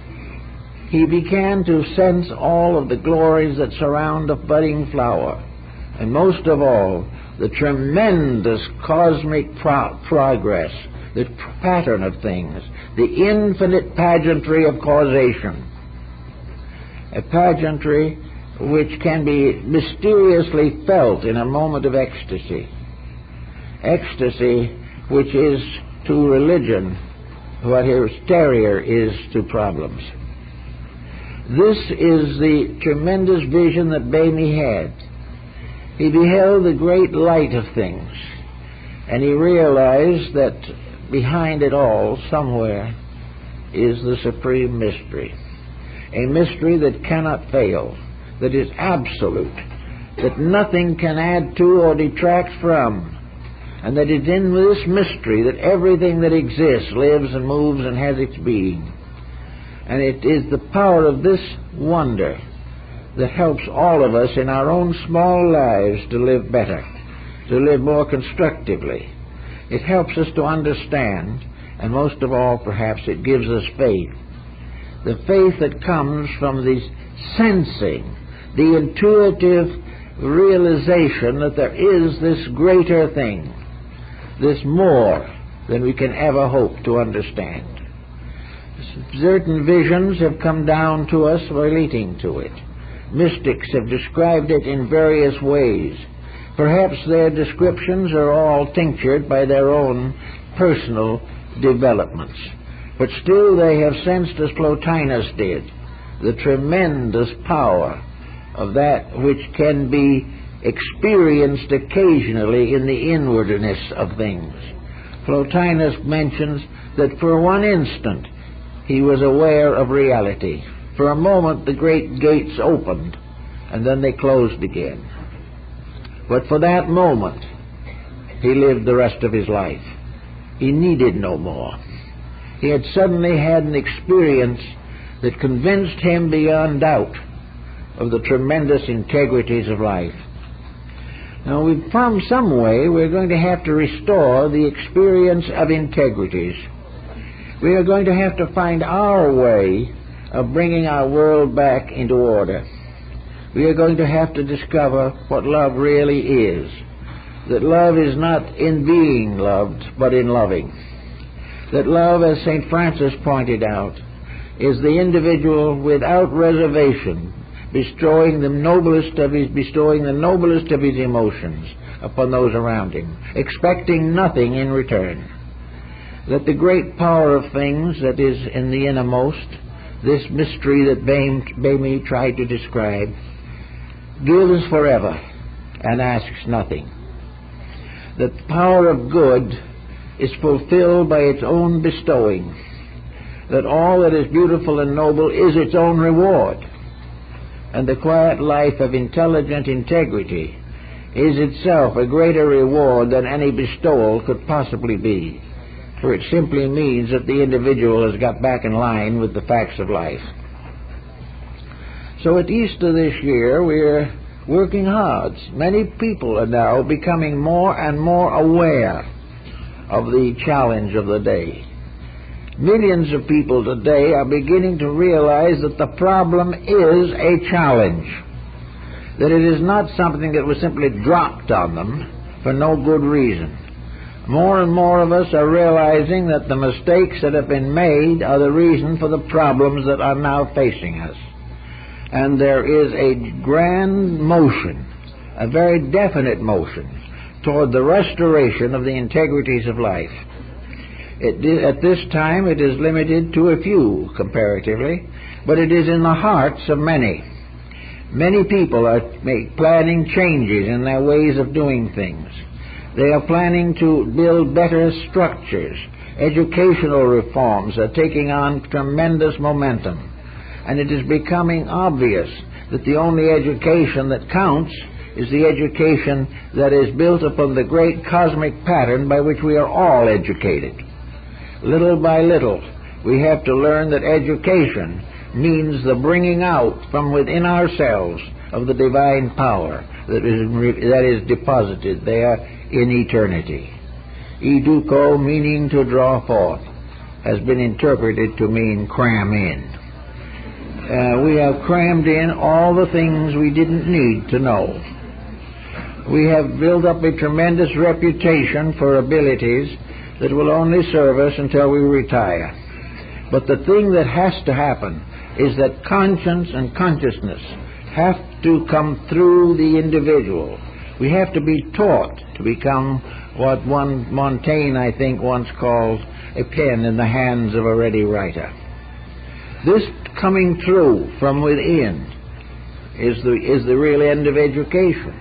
He began to sense all of the glories that surround a budding flower, and most of all, the tremendous cosmic progress, the pattern of things, the infinite pageantry of causation, a pageantry which can be mysteriously felt in a moment of ecstasy. Ecstasy which is to religion what hysteria is to problems. This is the tremendous vision that Bamy had. He beheld the great light of things, and he realized that behind it all, somewhere, is the supreme mystery. A mystery that cannot fail, that is absolute, that nothing can add to or detract from, and that it's in this mystery that everything that exists lives and moves and has its being. And it is the power of this wonder that helps all of us in our own small lives to live better, to live more constructively. It helps us to understand, and most of all, perhaps, it gives us faith. The faith that comes from the sensing, the intuitive realization that there is this greater thing, this more than we can ever hope to understand. Certain visions have come down to us relating to it. Mystics have described it in various ways. Perhaps their descriptions are all tinctured by their own personal developments. But still they have sensed, as Plotinus did, the tremendous power of that which can be experienced occasionally in the inwardness of things. Plotinus mentions that for one instant he was aware of reality. For a moment the great gates opened, and then they closed again. But for that moment, he lived the rest of his life. He needed no more. He had suddenly had an experience that convinced him beyond doubt of the tremendous integrities of life. Now, from some way, we're going to have to restore the experience of integrities. We are going to have to find our way of bringing our world back into order. We are going to have to discover what love really is. That love is not in being loved, but in loving. That love, as St. Francis pointed out, is the individual without reservation bestowing the noblest of his emotions upon those around him, expecting nothing in return. That the great power of things that is in the innermost, this mystery that Bamy tried to describe, gives forever and asks nothing. That the power of good is fulfilled by its own bestowing. That all that is beautiful and noble is its own reward. And the quiet life of intelligent integrity is itself a greater reward than any bestowal could possibly be, for it simply means that the individual has got back in line with the facts of life. So at Easter this year, we're working hard. Many people are now becoming more and more aware of the challenge of the day. Millions of people today are beginning to realize that the problem is a challenge, that it is not something that was simply dropped on them for no good reason. More and more of us are realizing that the mistakes that have been made are the reason for the problems that are now facing us. And there is a grand motion, a very definite motion, toward the restoration of the integrities of life. At this time it is limited to a few, comparatively, but it is in the hearts of many. Many people are planning changes in their ways of doing things. They are planning to build better structures. Educational reforms are taking on tremendous momentum. And it is becoming obvious that the only education that counts is the education that is built upon the great cosmic pattern by which we are all educated. Little by little, we have to learn that education means the bringing out from within ourselves of the divine power that is deposited there in eternity. Educo, meaning to draw forth, has been interpreted to mean cram in. We have crammed in all the things we didn't need to know. We have built up a tremendous reputation for abilities that will only serve us until we retire. But the thing that has to happen is that conscience and consciousness have to come through the individual. We have to be taught to become what one Montaigne, I think, once called a pen in the hands of a ready writer. This coming through from within is the real end of education.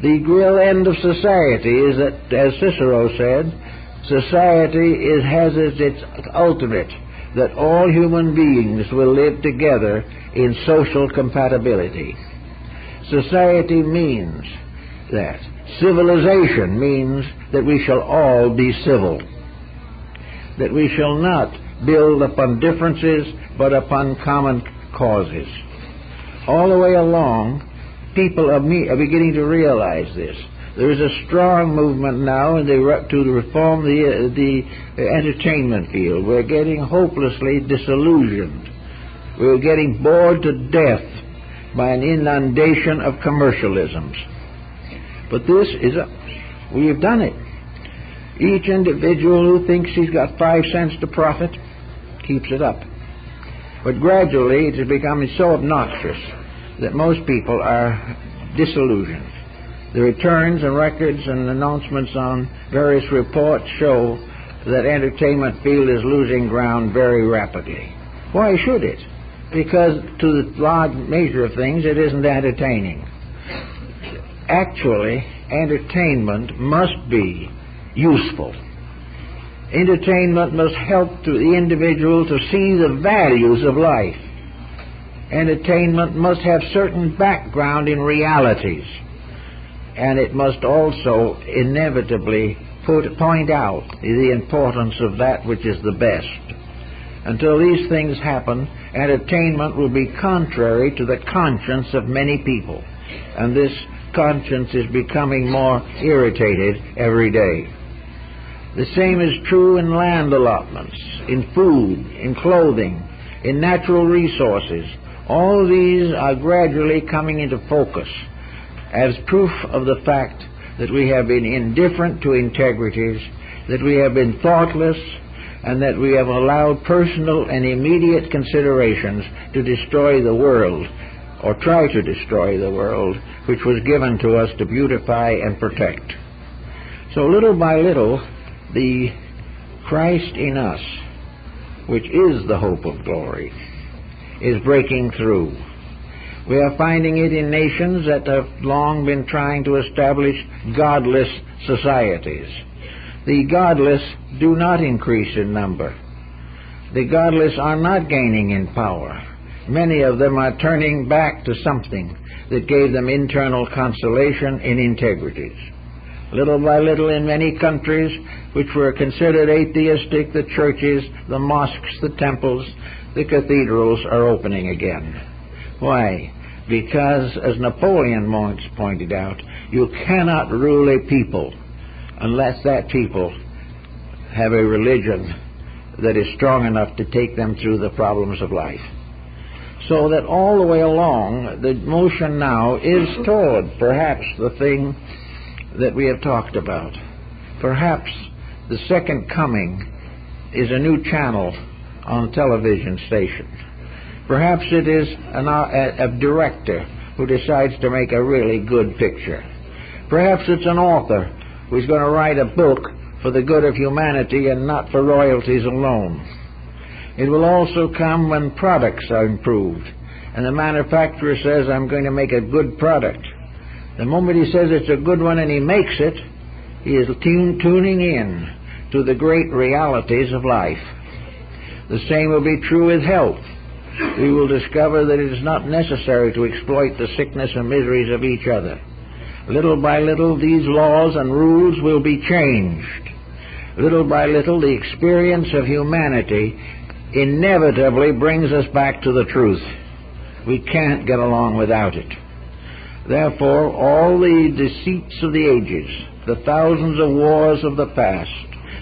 The real end of society is that, as Cicero said, society has as its ultimate that all human beings will live together in social compatibility. Society means that. Civilization means that we shall all be civil, that we shall not build upon differences but upon common causes. all the way along, people are beginning to realize this. There is a strong movement now to reform the entertainment field. We're getting hopelessly disillusioned. We're getting bored to death by an inundation of commercialisms. But we have done it. Each individual who thinks he's got 5 cents to profit keeps it up. But gradually it is becoming so obnoxious that most people are disillusioned. The returns and records and announcements on various reports show that entertainment field is losing ground very rapidly. Why should it? Because to the large measure of things it isn't entertaining. Actually, entertainment must be useful. Entertainment must help to the individual to see the values of life. Entertainment must have certain background in realities, and it must also inevitably point out the importance of that which is the best. Until these things happen, entertainment will be contrary to the conscience of many people, and this conscience is becoming more irritated every day. The same is true in land allotments, in food, in clothing, in natural resources. All these are gradually coming into focus as proof of the fact that we have been indifferent to integrities, that we have been thoughtless, and that we have allowed personal and immediate considerations to destroy the world, or try to destroy the world, which was given to us to beautify and protect. So little by little, the Christ in us, which is the hope of glory, is breaking through. We are finding it in nations that have long been trying to establish godless societies. The godless do not increase in number. The godless are not gaining in power. Many of them are turning back to something that gave them internal consolation in integrities. Little by little, in many countries which were considered atheistic, the churches, the mosques, the temples, the cathedrals are opening again. Why? Because, as Napoleon once pointed out, you cannot rule a people unless that people have a religion that is strong enough to take them through the problems of life. So that all the way along, the motion now is toward perhaps the thing that we have talked about. Perhaps the second coming is a new channel on a television station. Perhaps it is a director who decides to make a really good picture. Perhaps it's an author who's going to write a book for the good of humanity and not for royalties alone. It will also come when products are improved, and the manufacturer says, I'm going to make a good product. The moment he says it's a good one and he makes it, he is tuning in to the great realities of life. The same will be true with health. We will discover that it is not necessary to exploit the sickness and miseries of each other. Little by little, these laws and rules will be changed. Little by little, the experience of humanity inevitably brings us back to the truth. We can't get along without it. Therefore, all the deceits of the ages, the thousands of wars of the past,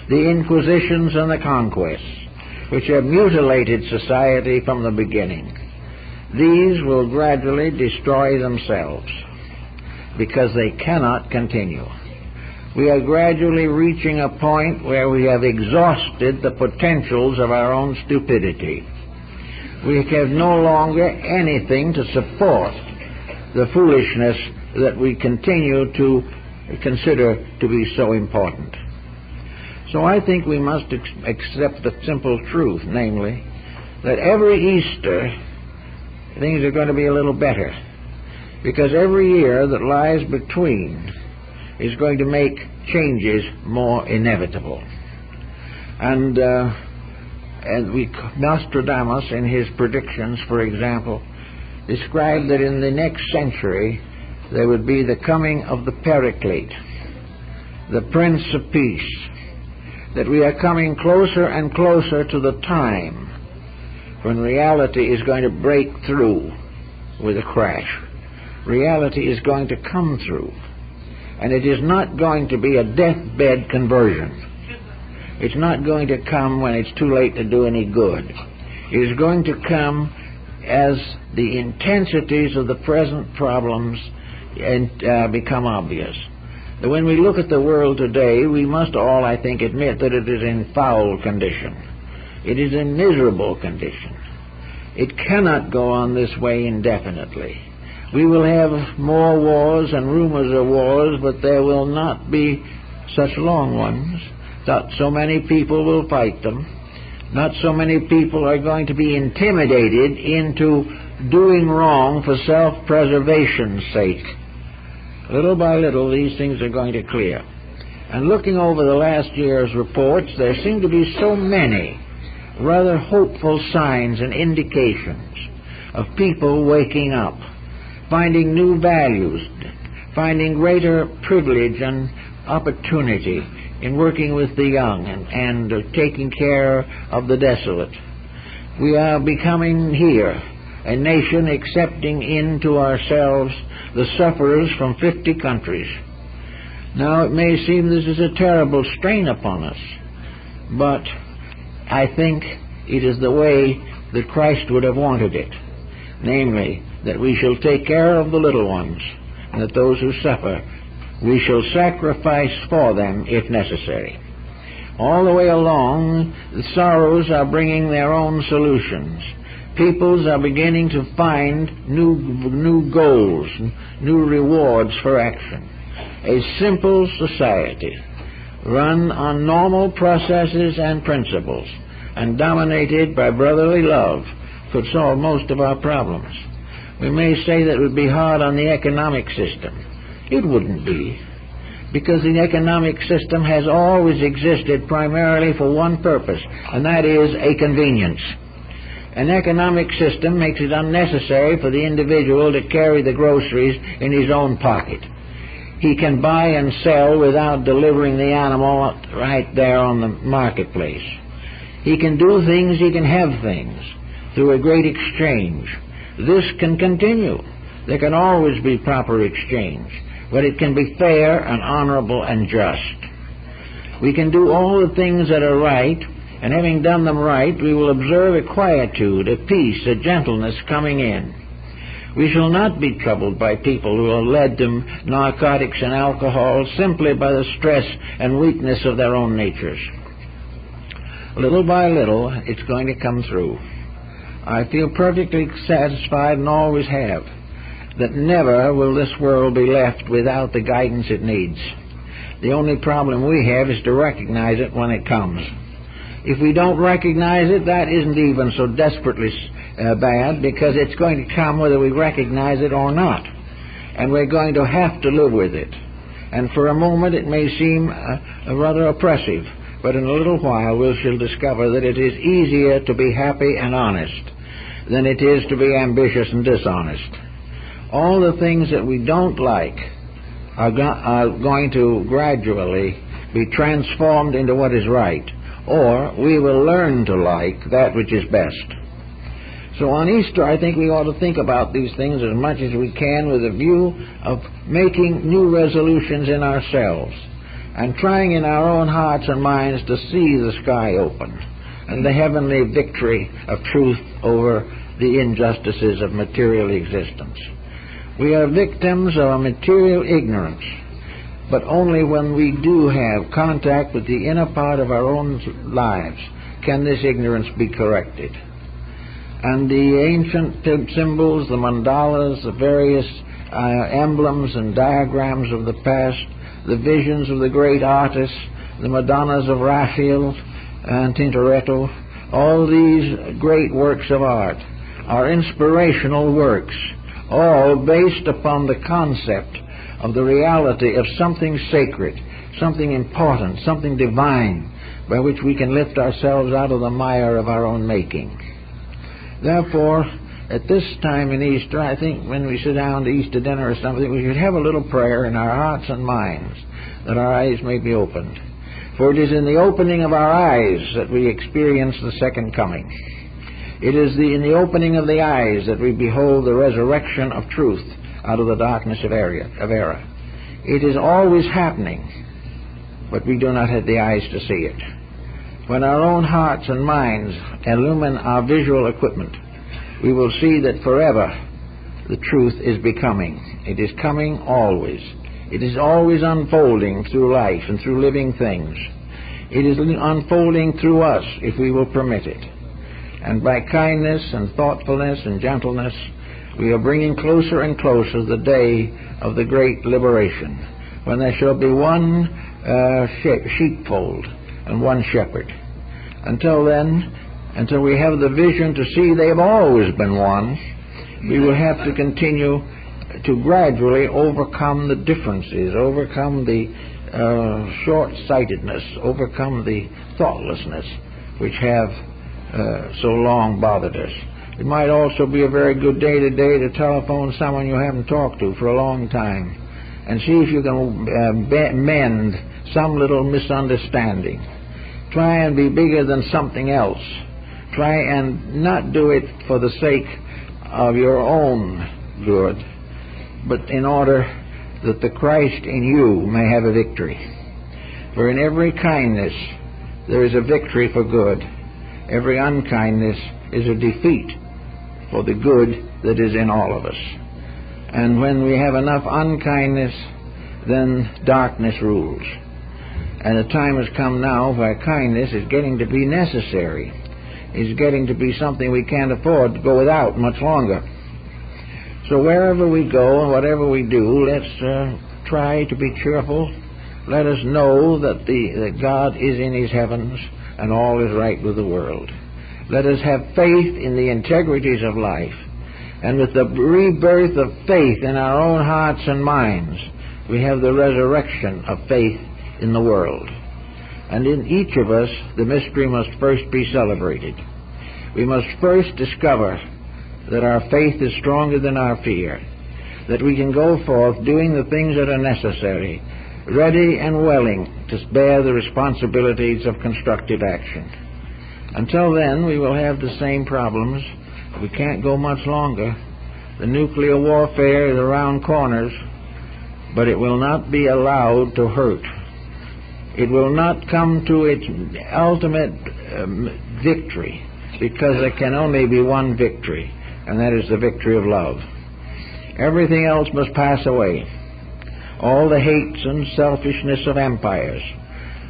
the inquisitions and the conquests, which have mutilated society from the beginning, these will gradually destroy themselves, because they cannot continue. We are gradually reaching a point where we have exhausted the potentials of our own stupidity. We have no longer anything to support the foolishness that we continue to consider to be so important. So I think we must accept the simple truth, namely, that every Easter things are going to be a little better, because every year that lies between is going to make changes more inevitable. And Nostradamus, in his predictions, for example, described that in the next century there would be the coming of the Paraclete, the Prince of Peace, that we are coming closer and closer to the time when reality is going to break through with a crash. Reality is going to come through. And it is not going to be a deathbed conversion. It's not going to come when it's too late to do any good. It is going to come as the intensities of the present problems become obvious. When we look at the world today, we must all, I think, admit that it is in foul condition. It is in miserable condition. It cannot go on this way indefinitely. We will have more wars and rumors of wars, but there will not be such long ones. Not so many people will fight them. Not so many people are going to be intimidated into doing wrong for self-preservation's sake. Little by little, these things are going to clear. And looking over the last year's reports, there seem to be so many rather hopeful signs and indications of people waking up, finding new values, finding greater privilege and opportunity in working with the young and taking care of the desolate. We are becoming here a nation accepting into ourselves the sufferers from 50 countries. Now, it may seem this is a terrible strain upon us, but I think it is the way that Christ would have wanted it, namely, that we shall take care of the little ones, and that those who suffer, we shall sacrifice for them if necessary. All the way along, the sorrows are bringing their own solutions. Peoples are beginning to find new goals, new rewards for action. A simple society, run on normal processes and principles, and dominated by brotherly love, could solve most of our problems. We may say that it would be hard on the economic system. It wouldn't be, because the economic system has always existed primarily for one purpose, and that is a convenience. An economic system makes it unnecessary for the individual to carry the groceries in his own pocket. He can buy and sell without delivering the animal right there on the marketplace. He can do things, he can have things through a great exchange. This can continue. There can always be proper exchange, but it can be fair and honorable and just. We can do all the things that are right, and having done them right, we will observe a quietude, a peace, a gentleness coming in. We shall not be troubled by people who are led to narcotics and alcohol simply by the stress and weakness of their own natures. Little by little, it's going to come through. I feel perfectly satisfied, and always have, that never will this world be left without the guidance it needs. The only problem we have is to recognize it when it comes. If we don't recognize it, that isn't even so desperately bad, because it's going to come whether we recognize it or not. And we're going to have to live with it. And for a moment it may seem rather oppressive, but in a little while we shall discover that it is easier to be happy and honest than it is to be ambitious and dishonest. All the things that we don't like are going to gradually be transformed into what is right, or we will learn to like that which is best. So on Easter, I think we ought to think about these things as much as we can with a view of making new resolutions in ourselves and trying in our own hearts and minds to see the sky open and the heavenly victory of truth over the injustices of material existence. We are victims of a material ignorance, but only when we do have contact with the inner part of our own lives can this ignorance be corrected. And the ancient symbols, the mandalas, the various emblems and diagrams of the past, the visions of the great artists, the Madonnas of Raphael and Tintoretto, all these great works of art are inspirational works, all based upon the concept of the reality of something sacred, something important, something divine, by which we can lift ourselves out of the mire of our own making. Therefore, at this time in Easter, I think when we sit down to Easter dinner or something, we should have a little prayer in our hearts and minds that our eyes may be opened. For it is in the opening of our eyes that we experience the second coming. It is in the opening of the eyes that we behold the resurrection of truth out of the darkness of error. It is always happening, but we do not have the eyes to see it. When our own hearts and minds illumine our visual equipment, we will see that forever the truth is becoming. It is coming always. It is always unfolding through life and through living things. It is unfolding through us if we will permit it. And by kindness and thoughtfulness and gentleness, we are bringing closer and closer the day of the great liberation, when there shall be one sheepfold and one shepherd. Until then, until we have the vision to see they've always been one, we will have to continue to gradually overcome the differences, overcome the short-sightedness, overcome the thoughtlessness which have so long bothered us. It might also be a very good day today to telephone someone you haven't talked to for a long time and see if you can mend some little misunderstanding. Try and be bigger than something else. Try and not do it for the sake of your own good, but in order that the Christ in you may have a victory. For in every kindness there is a victory for good. Every unkindness is a defeat for the good that is in all of us. And when we have enough unkindness, then darkness rules. And the time has come now where kindness is getting to be necessary. It's getting to be something we can't afford to go without much longer. So wherever we go and whatever we do, let's try to be cheerful. Let us know that that God is in His heavens and all is right with the world. Let us have faith in the integrities of life. And with the rebirth of faith in our own hearts and minds, we have the resurrection of faith in the world. And in each of us, the mystery must first be celebrated. We must first discover that our faith is stronger than our fear, that we can go forth doing the things that are necessary, ready and willing to bear the responsibilities of constructive action. Until then, we will have the same problems. We can't go much longer. The nuclear warfare is around corners, but it will not be allowed to hurt. It will not come to its ultimate victory, because there can only be one victory, and that is the victory of love. Everything else must pass away. All the hates and selfishness of empires.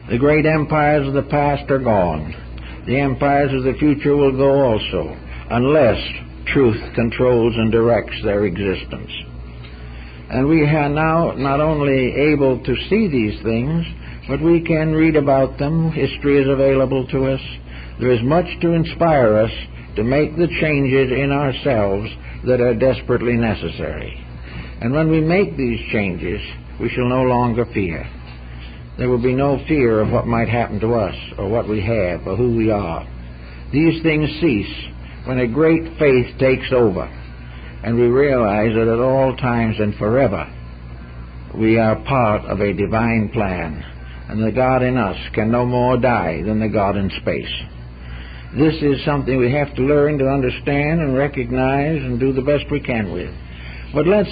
The great empires of the past are gone. The empires of the future will go also, unless truth controls and directs their existence. And we are now not only able to see these things, but we can read about them. History is available to us. There is much to inspire us to make the changes in ourselves that are desperately necessary. And when we make these changes, we shall no longer fear. There will be no fear of what might happen to us, or what we have, or who we are. These things cease when a great faith takes over, and we realize that at all times and forever we are part of a divine plan, and the God in us can no more die than the God in space. This is something we have to learn to understand and recognize and do the best we can with. But let's,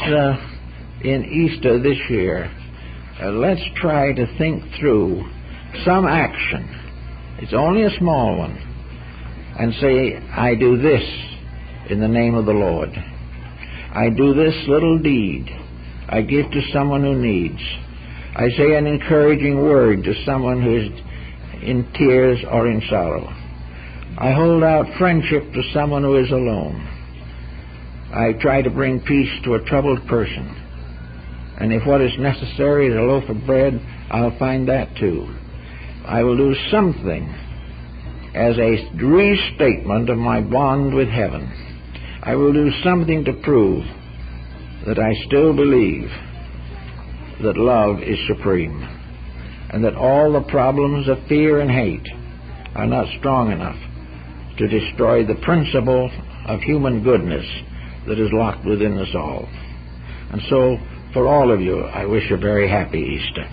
in Easter this year, let's try to think through some action. It's only a small one. And say, I do this in the name of the Lord. I do this little deed. I give to someone who needs. I say an encouraging word to someone who is in tears or in sorrow. I hold out friendship to someone who is alone. I try to bring peace to a troubled person. And if what is necessary is a loaf of bread, I'll find that too. I will do something as a restatement of my bond with heaven. I will do something to prove that I still believe that love is supreme, and that all the problems of fear and hate are not strong enough to destroy the principle of human goodness that is locked within us all. And so, for all of you, I wish a very happy Easter.